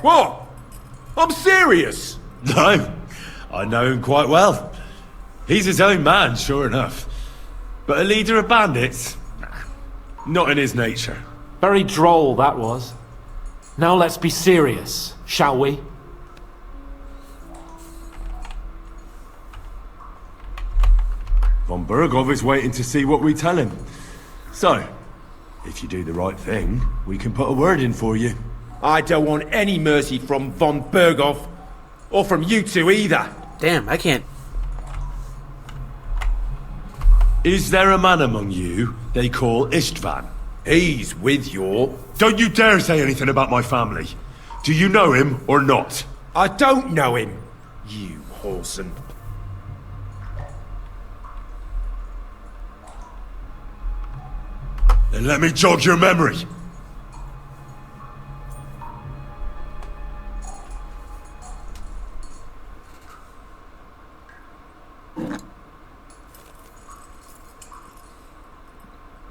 What? I'm serious. No, I know him quite well. He's his own man, sure enough. But a leader of bandits? Nah, not in his nature. Very droll, that was. Now let's be serious, shall we? Von Bergow is waiting to see what we tell him. So, if you do the right thing, we can put a word in for you. I don't want any mercy from Von Bergow, or from you two either. Damn, I can't. Is there a man among you they call Istvan? He's with your... Don't you dare say anything about my family. Do you know him or not? I don't know him, you whoreson. Then let me jog your memory.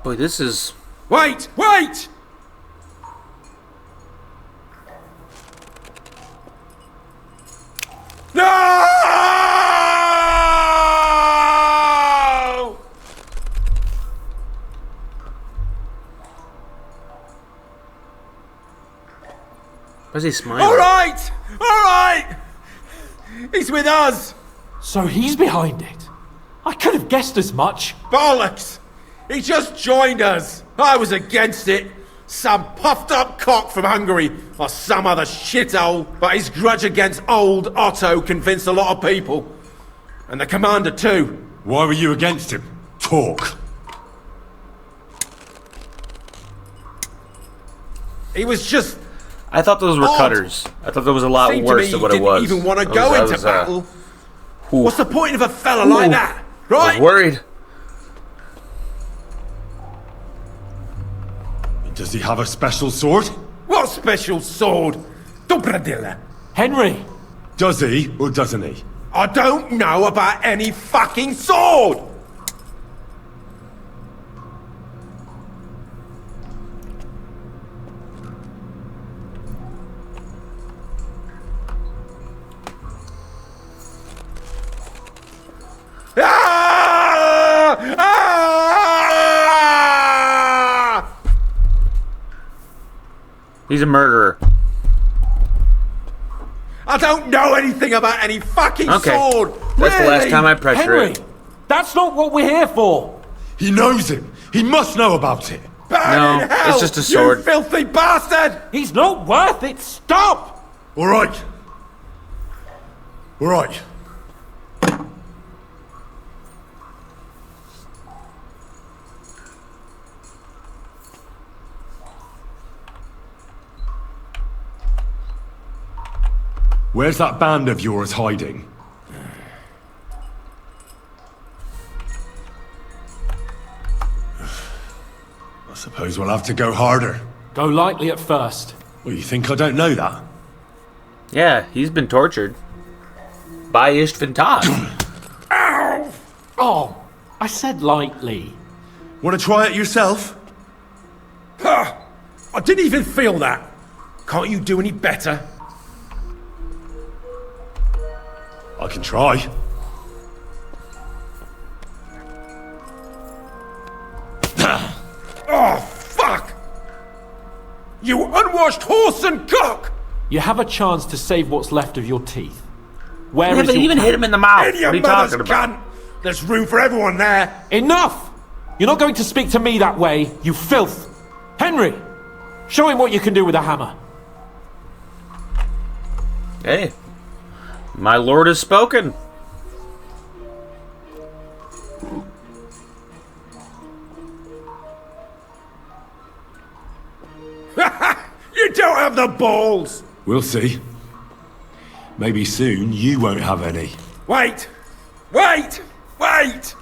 Boy, this is... Wait! Wait! No! Why is he smiling? All right! All right! He's with us! So he's behind it. I could have guessed as much. Bollocks! He just joined us. I was against it. Some puffed up cock from Hungary or some other shithole, but his grudge against old Otto convinced a lot of people. And the commander too. Why were you against him? Talk. He was just... I thought those were odd. cutters. I thought that was a lot Seemed worse to than me what he it was. didn't even want to I go was- I into was, battle. oof. What's the point of a fella like that, I right? was worried. Does he have a special sword? What special sword? Dobradilla. Henry! Does he or doesn't he? I don't know about any fucking sword! Ah! Ah! He's a murderer. I don't know anything about any fucking sword! That's the last Really? time I pressure Henry! it. That's not what we're here for! He knows him! He must know about it! Burn No, in hell, it's just a sword. You filthy bastard! He's not worth it! Stop! Alright. Alright. Where's that band of yours hiding? I suppose we'll have to go harder. Go lightly at first. Well, you think I don't know that? Yeah, he's been tortured. By Istvan Todd. Ow! Oh, I said lightly. Want to try it yourself? I didn't even feel that. Can't you do any better? I can try. Oh, fuck! You unwashed horse and cock! You have a chance to save what's left of your teeth. Where Yeah, is but your even cat? hit him in the mouth. In What your are you mother's talking about? cunt! There's room for everyone there! Enough! You're not going to speak to me that way, you filth! Henry! Show him what you can do with a hammer. Hey, my lord has spoken. You don't have the balls! We'll see. Maybe soon you won't have any. Wait! Wait! Wait!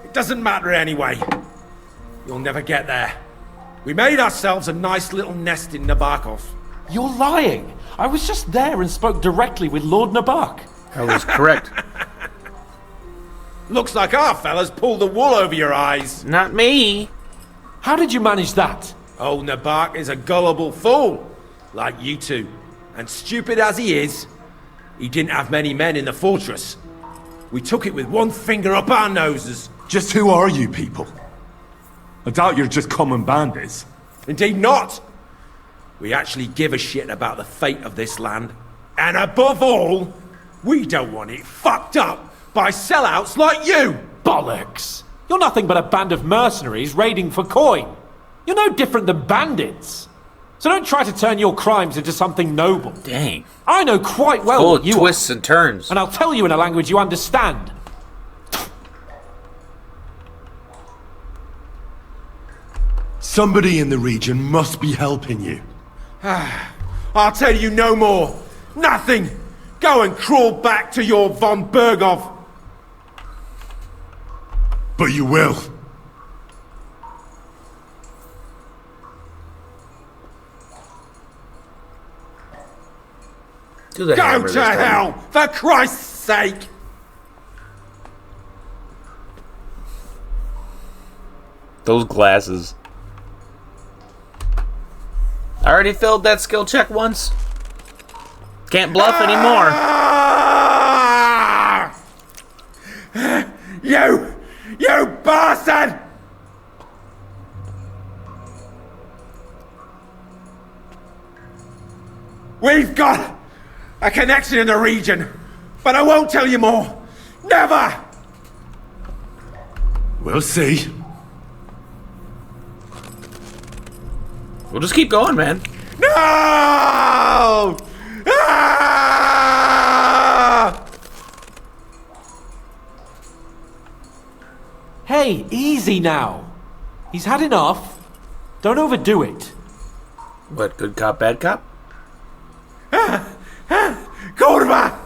It doesn't matter anyway. You'll never get there. We made ourselves a nice little nest in Nabokov. You're lying! I was just there and spoke directly with Lord Nabok. That was correct. Looks like our fellas pulled the wool over your eyes. Not me. How did you manage that? Old Nabak is a gullible fool, like you two. And stupid as he is, he didn't have many men in the fortress. We took it with one finger up our noses. Just who are you people? I doubt you're just common bandits. Indeed not. We actually give a shit about the fate of this land. And above all, we don't want it fucked up by sellouts like you! Bollocks! You're nothing but a band of mercenaries raiding for coin. You're no different than bandits. So don't try to turn your crimes into something noble. Dang. I know quite well Full what of you twists are, and turns. and I'll tell you in a language you understand. Somebody in the region must be helping you. I'll tell you no more. Nothing. Go and crawl back to your von Bergow. But you will. Do the Go hammer to this time. hell, for Christ's sake! Those glasses. I already failed that skill check once. Can't bluff anymore. You bastard! We've got a connection in the region, but I won't tell you more. Never! We'll see. We'll just keep going, man. No! Ah! Hey, easy now. He's had enough. Don't overdo it. What, good cop, bad cop? Kurva!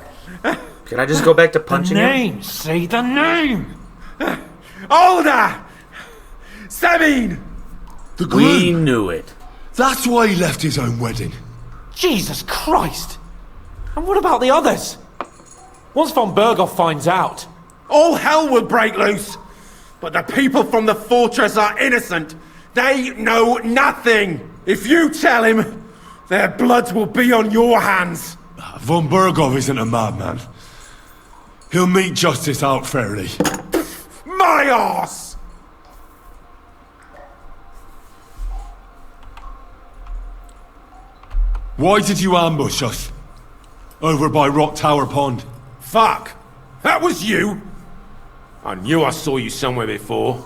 Can I just go back to punching him? Say the name! Older! Semine! The We groom. knew it. That's why he left his own wedding. Jesus Christ! And what about the others? Once von Bergow finds out... All hell will break loose! But the people from the fortress are innocent! They know nothing! If you tell him, their blood will be on your hands! Von Bergow isn't a madman. He'll mete justice out fairly. My arse! Why did you ambush us? Over by Rock Tower Pond. Fuck! That was you! I knew I saw you somewhere before.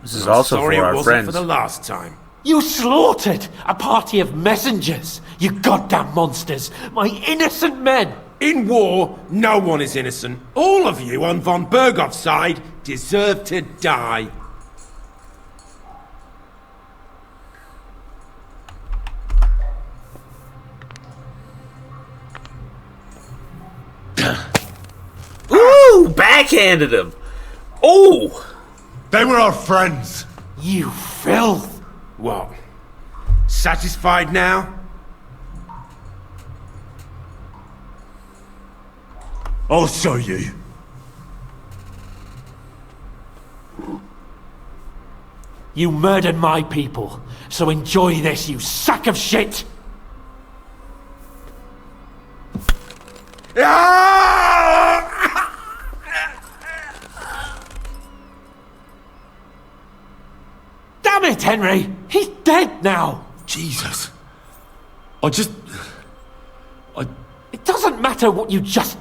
This is also Sorry for it our wasn't friends. for the last time. You slaughtered a party of messengers, you goddamn monsters, my innocent men! In war, no one is innocent. All of you on von Bergow's side deserve to die. Ooh, backhanded him. Ooh. They were our friends. You filth! What? Satisfied now? I'll show you. You murdered my people, so enjoy this, you sack of shit! Damn it, Henry! He's dead now! Jesus. It doesn't matter what you just...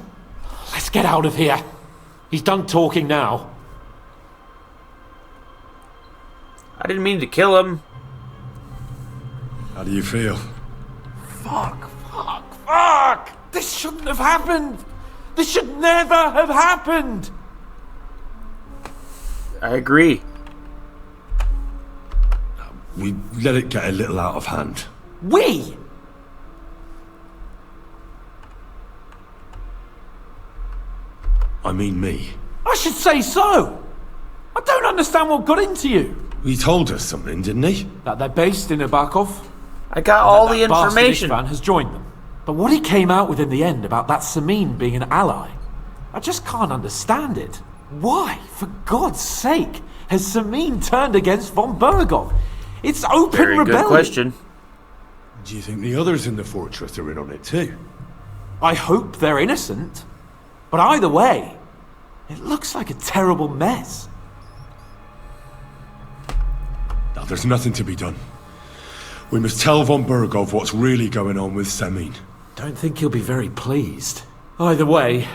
Let's get out of here. He's done talking now. I didn't mean to kill him. How do you feel? Fuck! This shouldn't have happened! This should never have happened! I agree. We let it get a little out of hand. We? I mean me. I should say so! I don't understand what got into you. He told us something, didn't he? That they're based in Bergow. I got all the That bastard information. Ishvan has joined them. But what he came out with in the end about that Semine being an ally, I just can't understand it. Why, for God's sake, has Semine turned against von Bergow? It's open Very rebellion. good question. Do you think the others in the fortress are in on it too? I hope they're innocent. But either way, it looks like a terrible mess. Now, there's nothing to be done. We must tell von Bergow what's really going on with Semine. Don't think he'll be very pleased. Either way,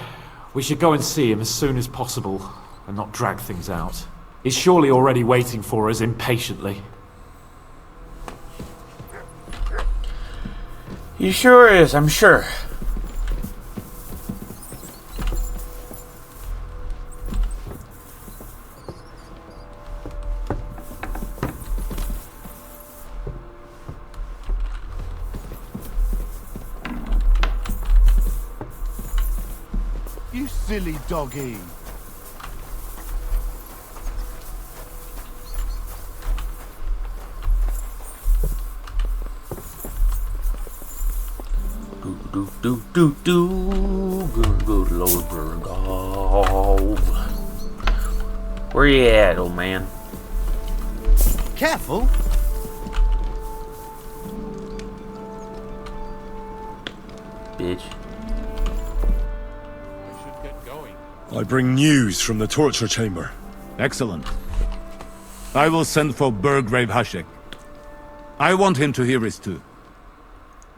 we should go and see him as soon as possible and not drag things out. He's surely already waiting for us impatiently. He sure is, I'm sure. You silly doggy. Good Lord Bergow. Where you at, old man? Careful. Bitch. I bring news from the torture chamber. Excellent. I will send for Burgrave Hashek. I want him to hear it too.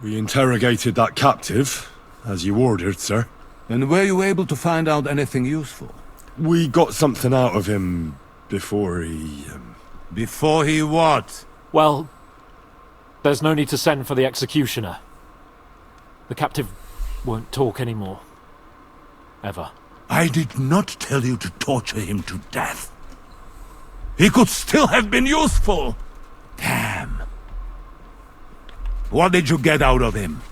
We interrogated that captive, as you ordered, sir. And were you able to find out anything useful? We got something out of him before he... Before he what? Well, there's no need to send for the executioner. The captive won't talk anymore. Ever. I did not tell you to torture him to death. He could still have been useful. Damn. What did you get out of him?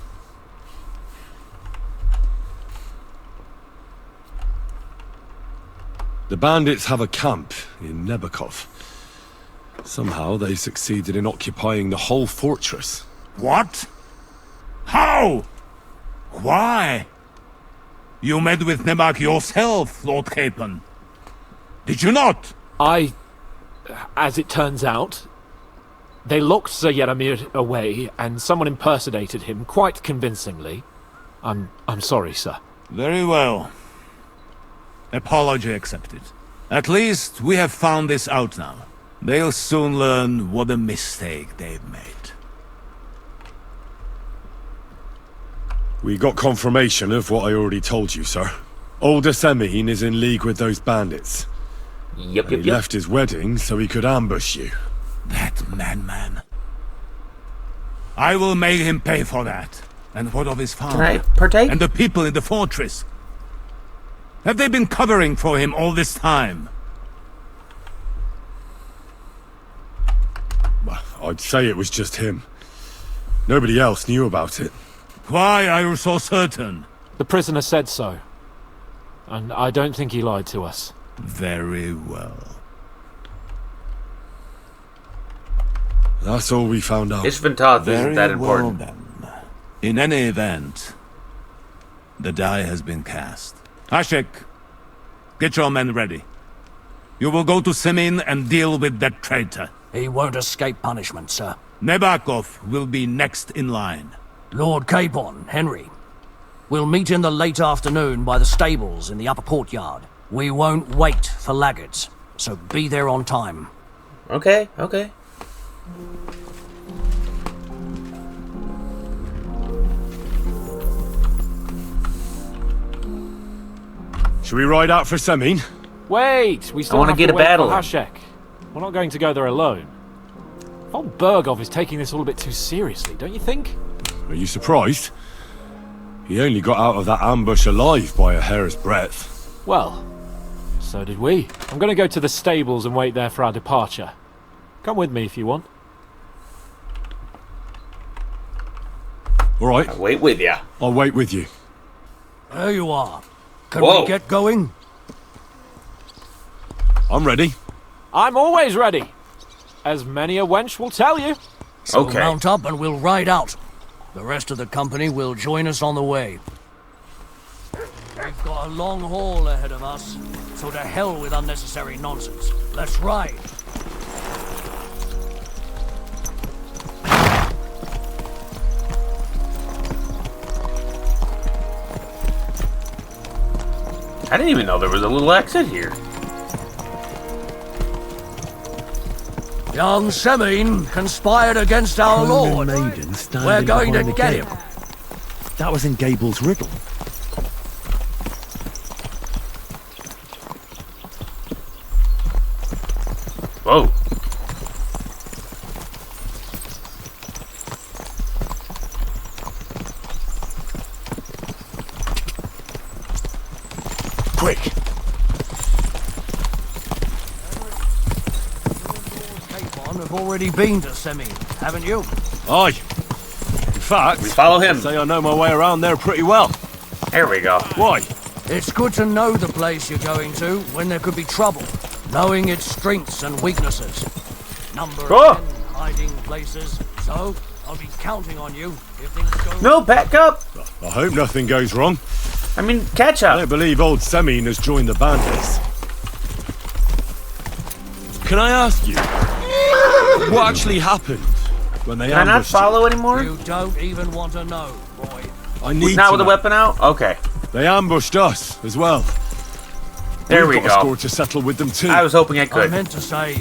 The bandits have a camp in Nebakov. Somehow they succeeded in occupying the whole fortress. What? How? Why? You met with Nebak yourself, Lord Capon. Did you not? As it turns out, they locked Sir Yaramir away, and someone impersonated him quite convincingly. I'm sorry, sir. Very well. Apology accepted. At least we have found this out now. They'll soon learn what a mistake they've made. We got confirmation of what I already told you, sir. Older Semine is in league with those bandits. Yep. He left his wedding so he could ambush you. That madman. I will make him pay for that. And what of his father? Can I partake? And the people in the fortress? Have they been covering for him all this time? I'd say it was just him. Nobody else knew about it. Why are you so certain? The prisoner said so. And I don't think he lied to us. Very well. That's all we found out. His Ventath isn't that important. Well, then. In any event, the die has been cast. Hashek, get your men ready. You will go to Semine and deal with that traitor. He won't escape punishment, sir. Nebakov will be next in line. Lord Capon, Henry. We'll meet in the late afternoon by the stables in the upper courtyard. We won't wait for laggards, so be there on time. Okay. Should we ride out for Semine? Wait! We still wanna have get to a wait battle for in. Hashek. We're not going to go there alone. Von Bergow is taking this all a bit too seriously, don't you think? Are you surprised? He only got out of that ambush alive by a hair's breadth. Well, so did we. I'm going to go to the stables and wait there for our departure. Come with me if you want. All right. I'll wait with ya. I'll wait with you. There you are. Can Whoa. we get going? I'm ready. I'm always ready. As many a wench will tell you. So Okay. mount up and we'll ride out. The rest of the company will join us on the way. We've got a long haul ahead of us, So to hell with unnecessary nonsense. Let's ride. I didn't even know there was a little exit here. Young Semine conspired against our Lord. Maiden standing We're going to behind the get gate. him. That was in Gable's riddle. Whoa. Quick! Have already been to Semine, haven't you? Aye. In fact, We follow him. I'd say I know my way around there pretty well. There we go. Why? It's good to know the place you're going to when there could be trouble, knowing its strengths and weaknesses. Number Oh. 10 hiding places, so I'll be counting on you if things go... No, back up. I hope nothing goes wrong. I mean, catch I up. don't believe old Semine has joined the bandits. Can I ask you, what actually happened when they Can I not ambushed follow anymore? You don't even want to know, boy. you? I need Not to with the know. weapon out? Okay. They ambushed us as well. There We've we got a go. score to settle with them too. I was hoping I I could. meant to say,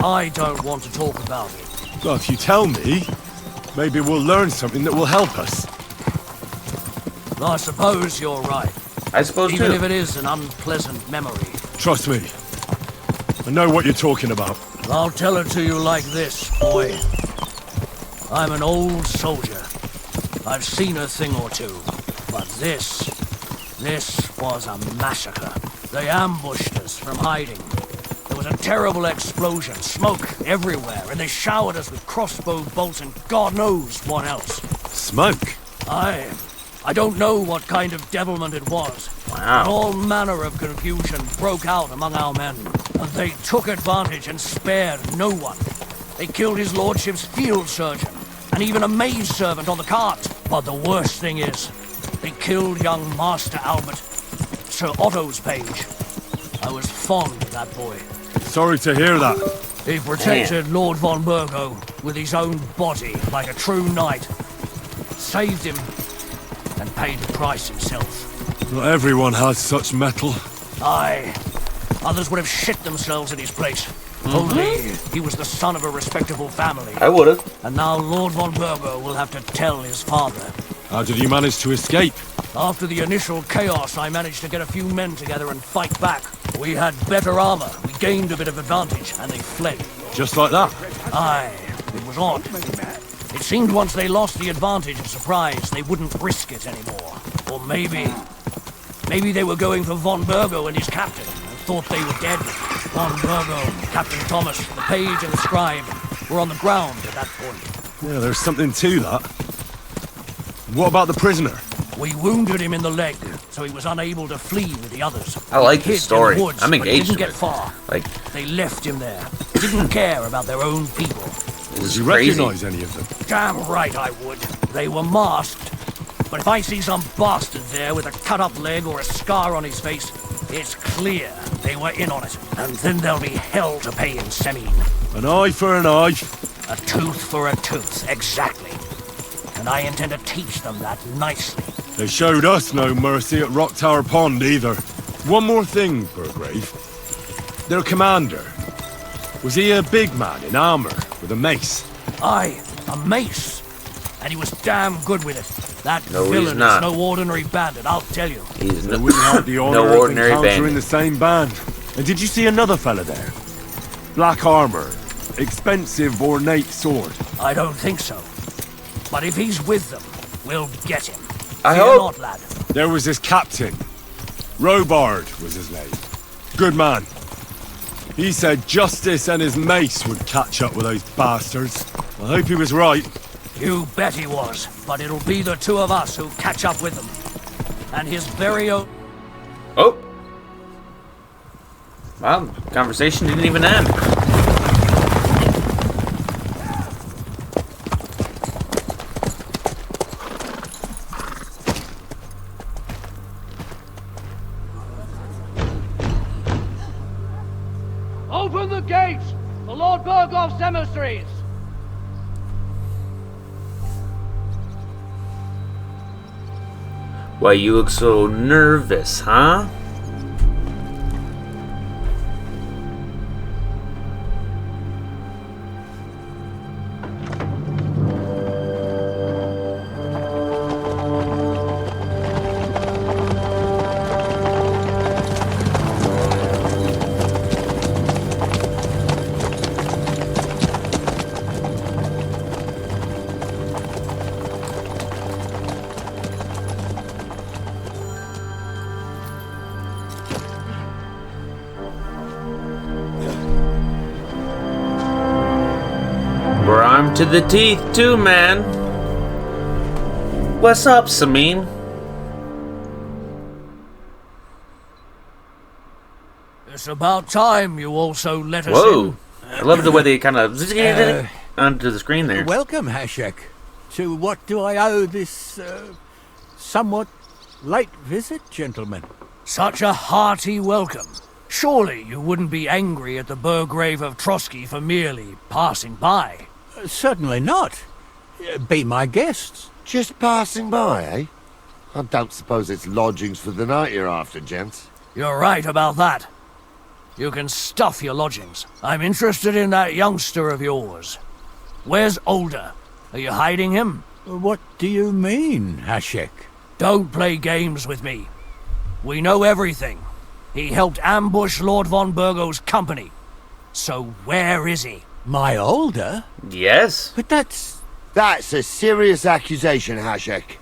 I don't want to talk about it. Well, if you tell me, maybe we'll learn something that will help us. I suppose you're right. I suppose Even too. if it is an unpleasant memory. Trust me. I know what you're talking about. I'll tell it to you like this, boy. I'm an old soldier. I've seen a thing or two. But this was a massacre. They ambushed us from hiding. There was a terrible explosion, smoke everywhere, and they showered us with crossbow bolts and God knows what else. Smoke? I don't know what kind of devilment it was. Wow. But all manner of confusion broke out among our men. And they took advantage and spared no one. They killed his lordship's field surgeon, and even a maid servant on the cart. But the worst thing is, they killed young Master Albert, Sir Otto's page. I was fond of that boy. Sorry to hear that. He protected Lord von Bergow with his own body like a true knight. Saved him and paid the price himself. Not everyone has such metal. Aye. Others would have shit themselves in his place. Only he was the son of a respectable family. I would have. And now Lord von Bergow will have to tell his father. How did you manage to escape? After the initial chaos, I managed to get a few men together and fight back. We had better armor, we gained a bit of advantage, and they fled. Just like that? Aye, it was odd. It seemed once they lost the advantage of surprise, they wouldn't risk it anymore. Or maybe they were going for von Bergow and his captain, and thought they were dead. Von Bergow, Captain Thomas, the page and the scribe were on the ground at that point. Yeah, there's something to that. What about the prisoner? We wounded him in the leg, so he was unable to flee with the others. I like He this hid story. in the woods, I'm but he engaged didn't with get it. far. Like, They left him there. Didn't care about their own people. this Did you is crazy. recognize any of them? Damn right I would. They were masked. But if I see some bastard there with a cut-up leg or a scar on his face, it's clear they were in on it. And then there'll be hell to pay in Semine. An eye for an eye. A tooth for a tooth, exactly. And I intend to teach them that nicely. They showed us no mercy at Rock Tower Pond either. One more thing, Burgrave. Their commander. Was he a big man in armor with a mace? Aye, a mace. And he was damn good with it. That No, he's villain not. is no ordinary bandit, I'll tell you. He's So we had the honor no of ordinary encountering bandit. the same band. And did you see another fella there? Black armor, expensive ornate sword. I don't think so. But if he's with them, we'll get him. I Fear hope. not, lad. There was his captain. Robard was his name. Good man. He said justice and his mace would catch up with those bastards. I hope he was right. You bet he was, but it'll be the two of us who catch up with them. And his very own... Oh. Well, conversation didn't even end. Bergow emissaries! Why you look so nervous, huh? We're armed to the teeth too, man. What's up, Semine? It's about time you also let us Whoa! in. I love the way they kind of onto the screen there. Welcome, Hashek. To what do I owe this, somewhat late visit, gentlemen? Such a hearty welcome. Surely you wouldn't be angry at the Burgrave of Trotsky for merely passing by. Certainly not. Be my guests. Just passing by, eh? I don't suppose it's lodgings for the night you're after, gents. You're right about that. You can stuff your lodgings. I'm interested in that youngster of yours. Where's Older? Are you hiding him? What do you mean, Hashek? Don't play games with me. We know everything. He helped ambush Lord von Bergow's company. So where is he? My Older? Yes. But that's a serious accusation, Hashek.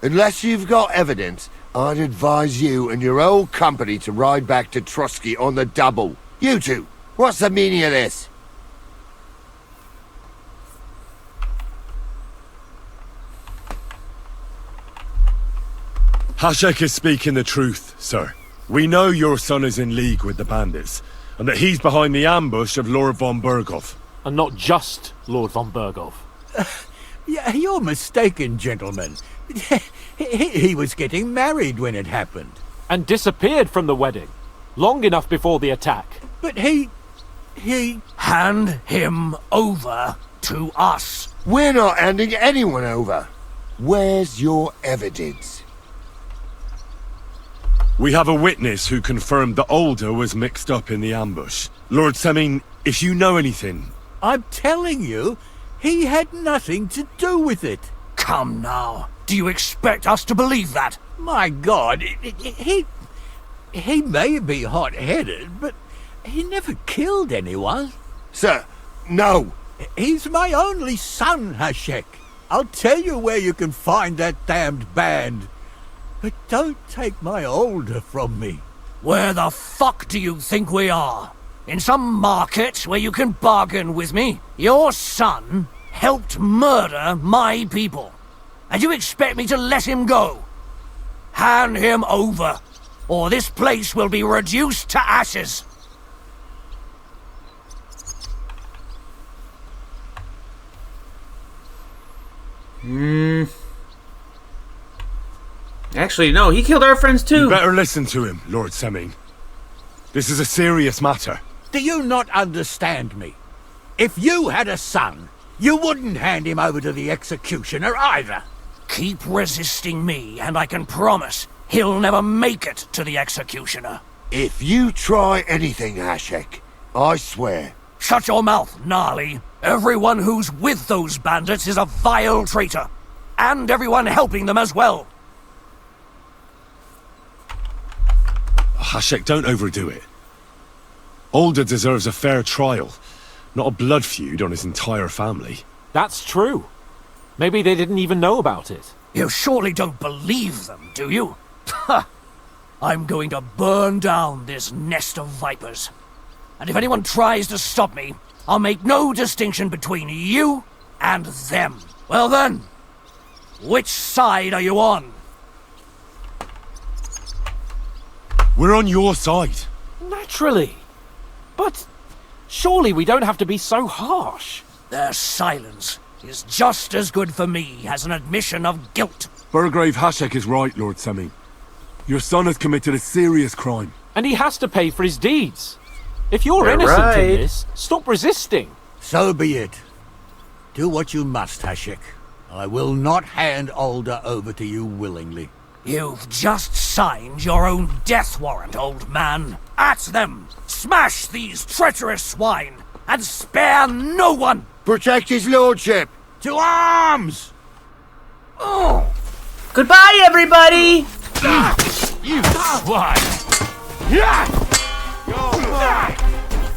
Unless you've got evidence, I'd advise you and your old company to ride back to Trotsky on the double. You two, what's the meaning of this? Hashek is speaking the truth, sir. We know your son is in league with the bandits, and that he's behind the ambush of Lord von Bergow. And not just Lord von Bergow. Yeah, you're mistaken, gentlemen. He was getting married when it happened. And disappeared from the wedding, long enough before the attack. But he... Hand him over to us. We're not handing anyone over. Where's your evidence? We have a witness who confirmed that Older was mixed up in the ambush. Lord Semine, if you know anything... I'm telling you, he had nothing to do with it. Come now. Do you expect us to believe that? My God, he may be hot-headed, but he never killed anyone. Sir, no. He's my only son, Hashek. I'll tell you where you can find that damned band. But don't take my Older from me. Where the fuck do you think we are? In some market where you can bargain with me? Your son helped murder my people. And you expect me to let him go? Hand him over, or this place will be reduced to ashes. Actually, no, he killed our friends too. You better listen to him, Lord Semine. This is a serious matter. Do you not understand me? If you had a son, you wouldn't hand him over to the executioner either. Keep resisting me, and I can promise he'll never make it to the executioner. If you try anything, Hashek, I swear. Shut your mouth, Gnarly. Everyone who's with those bandits is a vile traitor. And everyone helping them as well. Hashek, don't overdo it. Older deserves a fair trial, not a blood feud on his entire family. That's true. Maybe they didn't even know about it. You surely don't believe them, do you? Ha! I'm going to burn down this nest of vipers. And if anyone tries to stop me, I'll make no distinction between you and them. Well then, which side are you on? We're on your side. Naturally. But surely we don't have to be so harsh. Their silence is just as good for me as an admission of guilt. Burgrave Hashek is right, Lord Semine. Your son has committed a serious crime. And he has to pay for his deeds. If you're They're innocent right. in this, stop resisting. So be it. Do what you must, Hashik. I will not hand Alder over to you willingly. You've just signed your own death warrant, old man. At them! Smash these treacherous swine, and spare no one! Protect his lordship! To arms! Oh! Goodbye, everybody! You swine!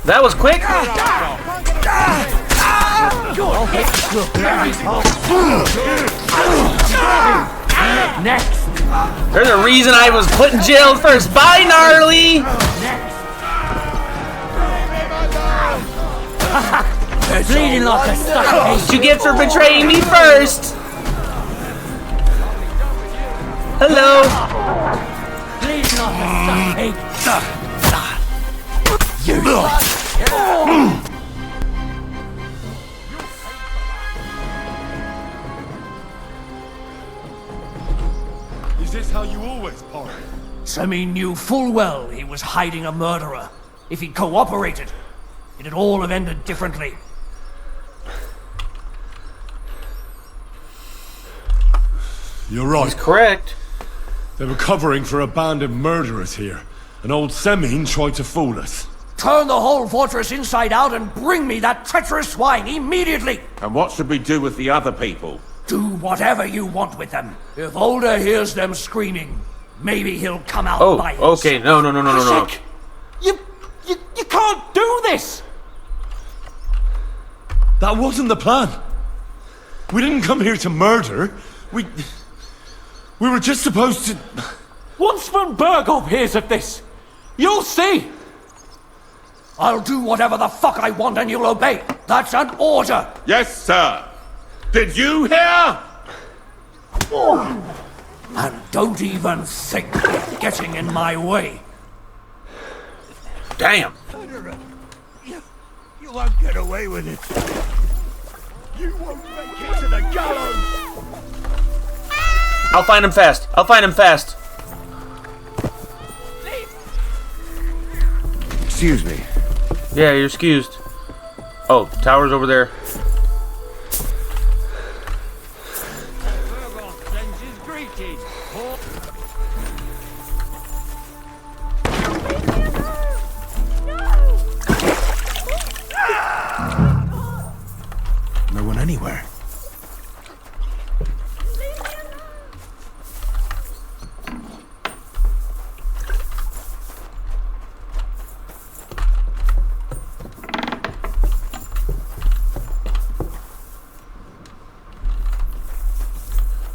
That was quick. Next! There's a reason I was put in jail first. Bye, gnarly! Bleeding like a stuck. What you get for betraying me first? Hello. Bleeding like a stuck. Is this how you always party? Semine knew full well he was hiding a murderer. If he'd cooperated, it'd all have ended differently. You're right. He's correct. They were covering for a band of murderers here, and old Semine tried to fool us. Turn the whole fortress inside out and bring me that treacherous swine immediately! And what should we do with the other people? Do whatever you want with them. If Alder hears them screaming, maybe he'll come out by himself. Okay, no. Hashik, you can't do this! That wasn't the plan. We didn't come here to murder. We were just supposed to... Once von Bergow hears of this, you'll see! I'll do whatever the fuck I want and you'll obey. That's an order! Yes, sir! Did you hear? And don't even think of getting in my way. Damn. You won't get away with it. You won't make it to the gallows! I'll find him fast. Excuse me. Yeah, you're excused. Oh, tower's over there. No one anywhere.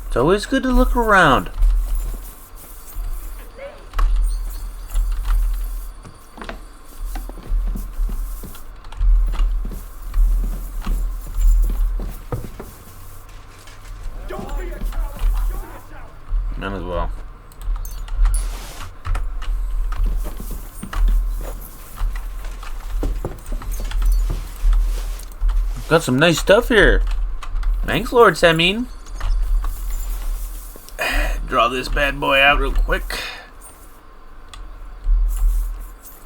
It's always good to look around. None as well. Got some nice stuff here. Thanks, Lord Semine. Draw this bad boy out real quick.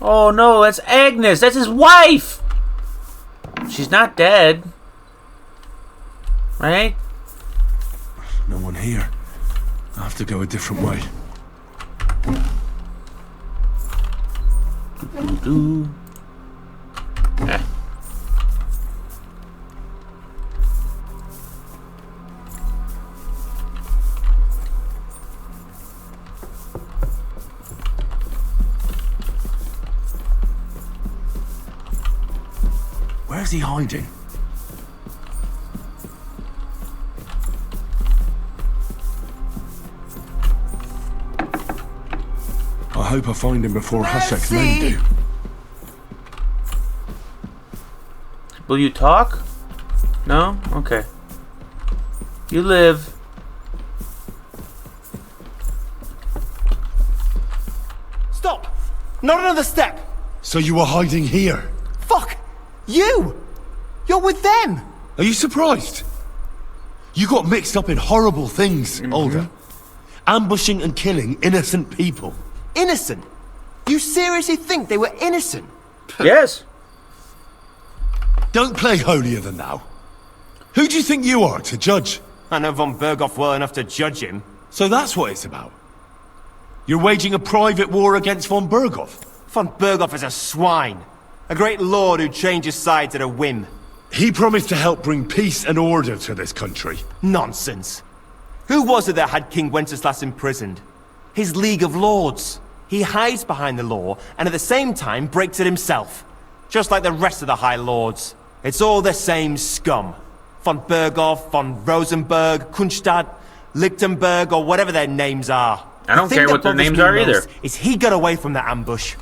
Oh no, that's Agnes. That's his wife. She's not dead. Right? No one here. I'll have to go a different way. Where's he hiding? I hope I find him before Hashek's men do. Will you talk? No? Okay. You live. Stop! Not another step! So you were hiding here? Fuck! You! You're with them! Are you surprised? You got mixed up in horrible things, Alder. Ambushing and killing innocent people. Innocent? You seriously think they were innocent? Yes. Don't play holier than thou. Who do you think you are to judge? I know von Bergow well enough to judge him. So that's what it's about. You're waging a private war against von Bergow. Von Bergow is a swine. A great lord who changes sides at a whim. He promised to help bring peace and order to this country. Nonsense. Who was it that had King Wenceslas imprisoned? His League of Lords. He hides behind the law, and at the same time breaks it himself. Just like the rest of the High Lords. It's all the same scum. Von Bergow, von Rosenberg, Kunstadt, Lichtenberg, or whatever their names are. I don't care what their names are either. Is he got away from the ambush?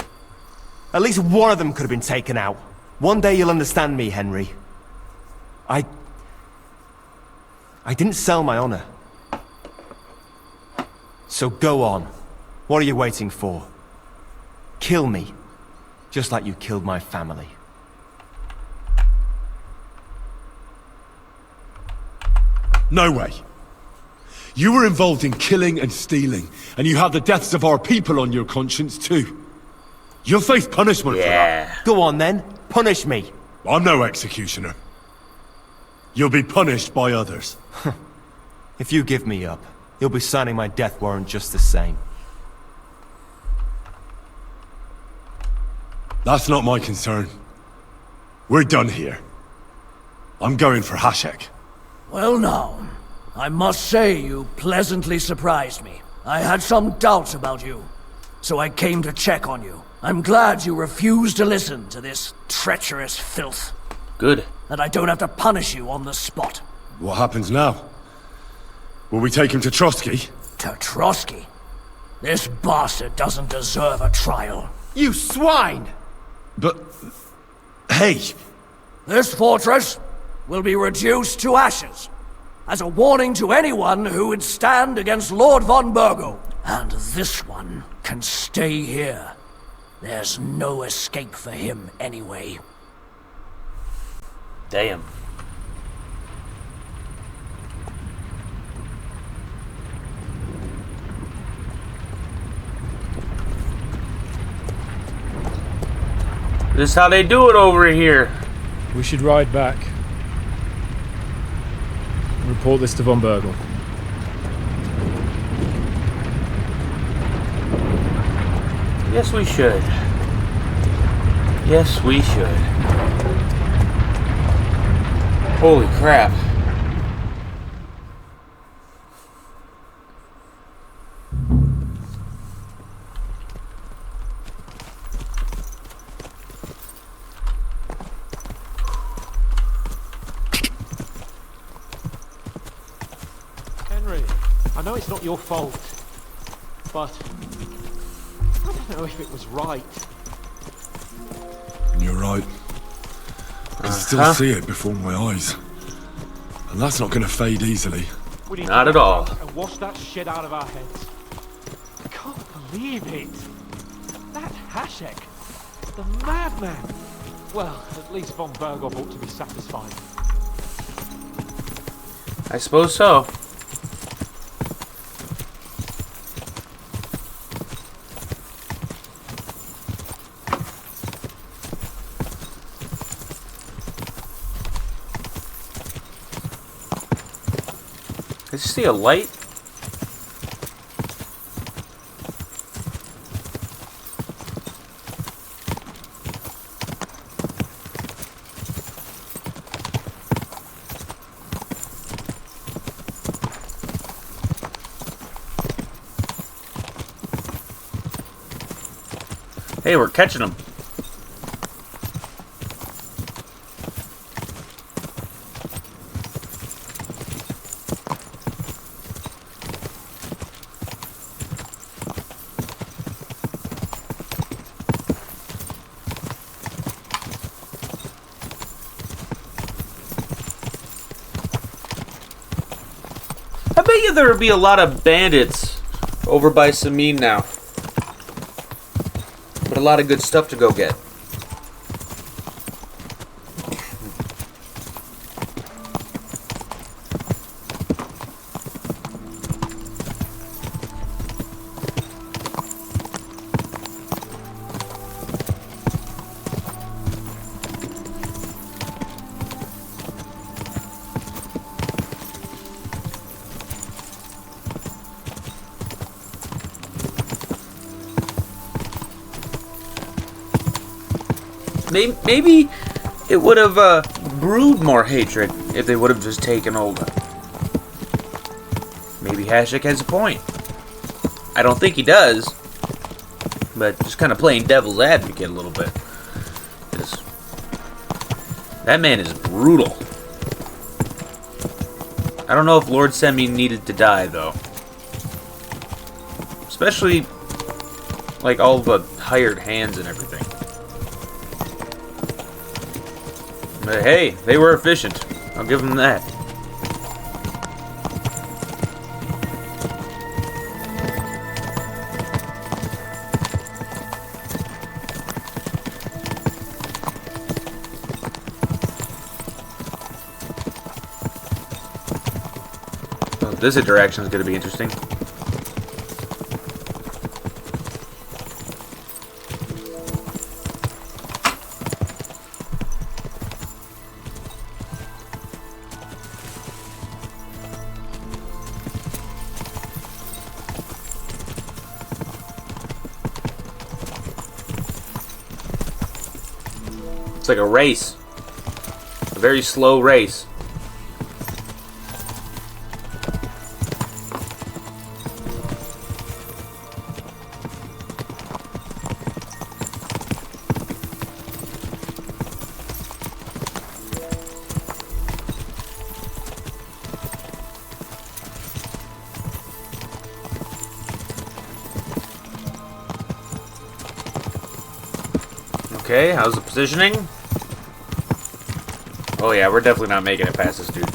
At least one of them could have been taken out. One day you'll understand me, Henry. I didn't sell my honor. So go on. What are you waiting for? Kill me. Just like you killed my family. No way. You were involved in killing and stealing, and you have the deaths of our people on your conscience too. You'll face punishment for that. Go on then. Punish me. I'm no executioner. You'll be punished by others. If you give me up, you'll be signing my death warrant just the same. That's not my concern. We're done here. I'm going for Hashek. Well now, I must say you pleasantly surprised me. I had some doubts about you, so I came to check on you. I'm glad you refused to listen to this treacherous filth. Good. And I don't have to punish you on the spot. What happens now? Will we take him to Trotsky? To Trotsky? This bastard doesn't deserve a trial. You swine! But... hey! This fortress will be reduced to ashes, as a warning to anyone who would stand against Lord von Bergow. And this one can stay here. There's no escape for him anyway. Damn. This is how they do it over here. We should ride back. Report this to von Bergow. Yes, we should. Yes, we should. Holy crap. Henry, I know it's not your fault, but I don't know if it was right. You're right. I can still see it before my eyes. And that's not going to fade easily. Not at all. And wash that shit out of our heads. I can't believe it. That Hashek, the madman. Well, at least von Bergow ought to be satisfied. I suppose so. Did you see a light? Hey, we're catching them. I bet you there would be a lot of bandits over by Semine now. But a lot of good stuff to go get. maybe it would have brewed more hatred if they would have just taken Olga. Maybe Hashek has a point. I don't think he does, but just kind of playing devil's advocate a little bit. That man is brutal. I don't know if Lord Semine needed to die, though. Especially, like, all the hired hands and everything. But hey, they were efficient. I'll give them that. This interaction is going to be interesting. It's like a race. A very slow race. Okay, how's the positioning? Oh yeah, we're definitely not making it past this dude.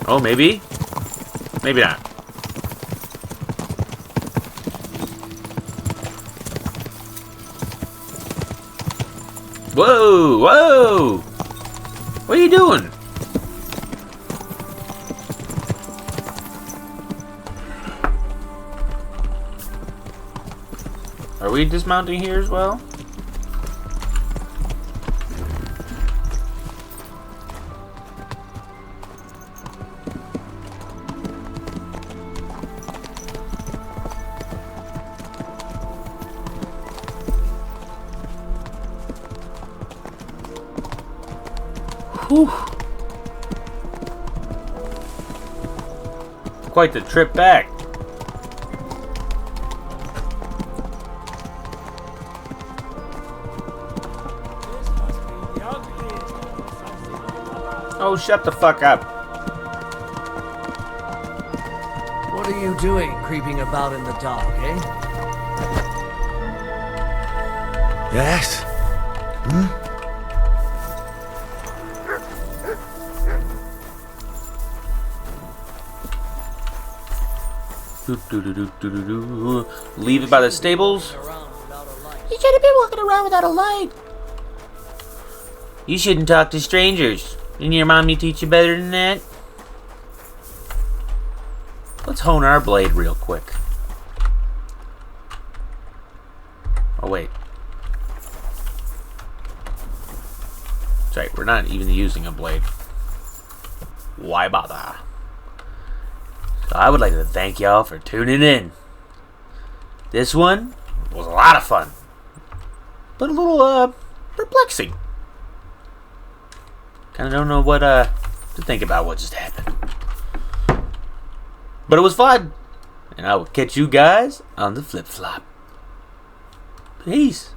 Oh, maybe? Maybe not. Whoa! Whoa! What are you doing? Are we dismounting here as well? Whew. Quite the trip back. Oh, shut the fuck up. What are you doing creeping about in the dark, eh? Yes? Hmm? Leave it by the stables? You shouldn't be walking around without a light. You shouldn't talk to strangers. Didn't your mommy teach you better than that? Let's hone our blade real quick. Oh, wait. That's right, we're not even using a blade. Why bother? So I would like to thank y'all for tuning in. This one was a lot of fun, but a little, perplexing. Kinda don't know what, to think about what just happened. But it was fun, and I will catch you guys on the flip-flop. Peace.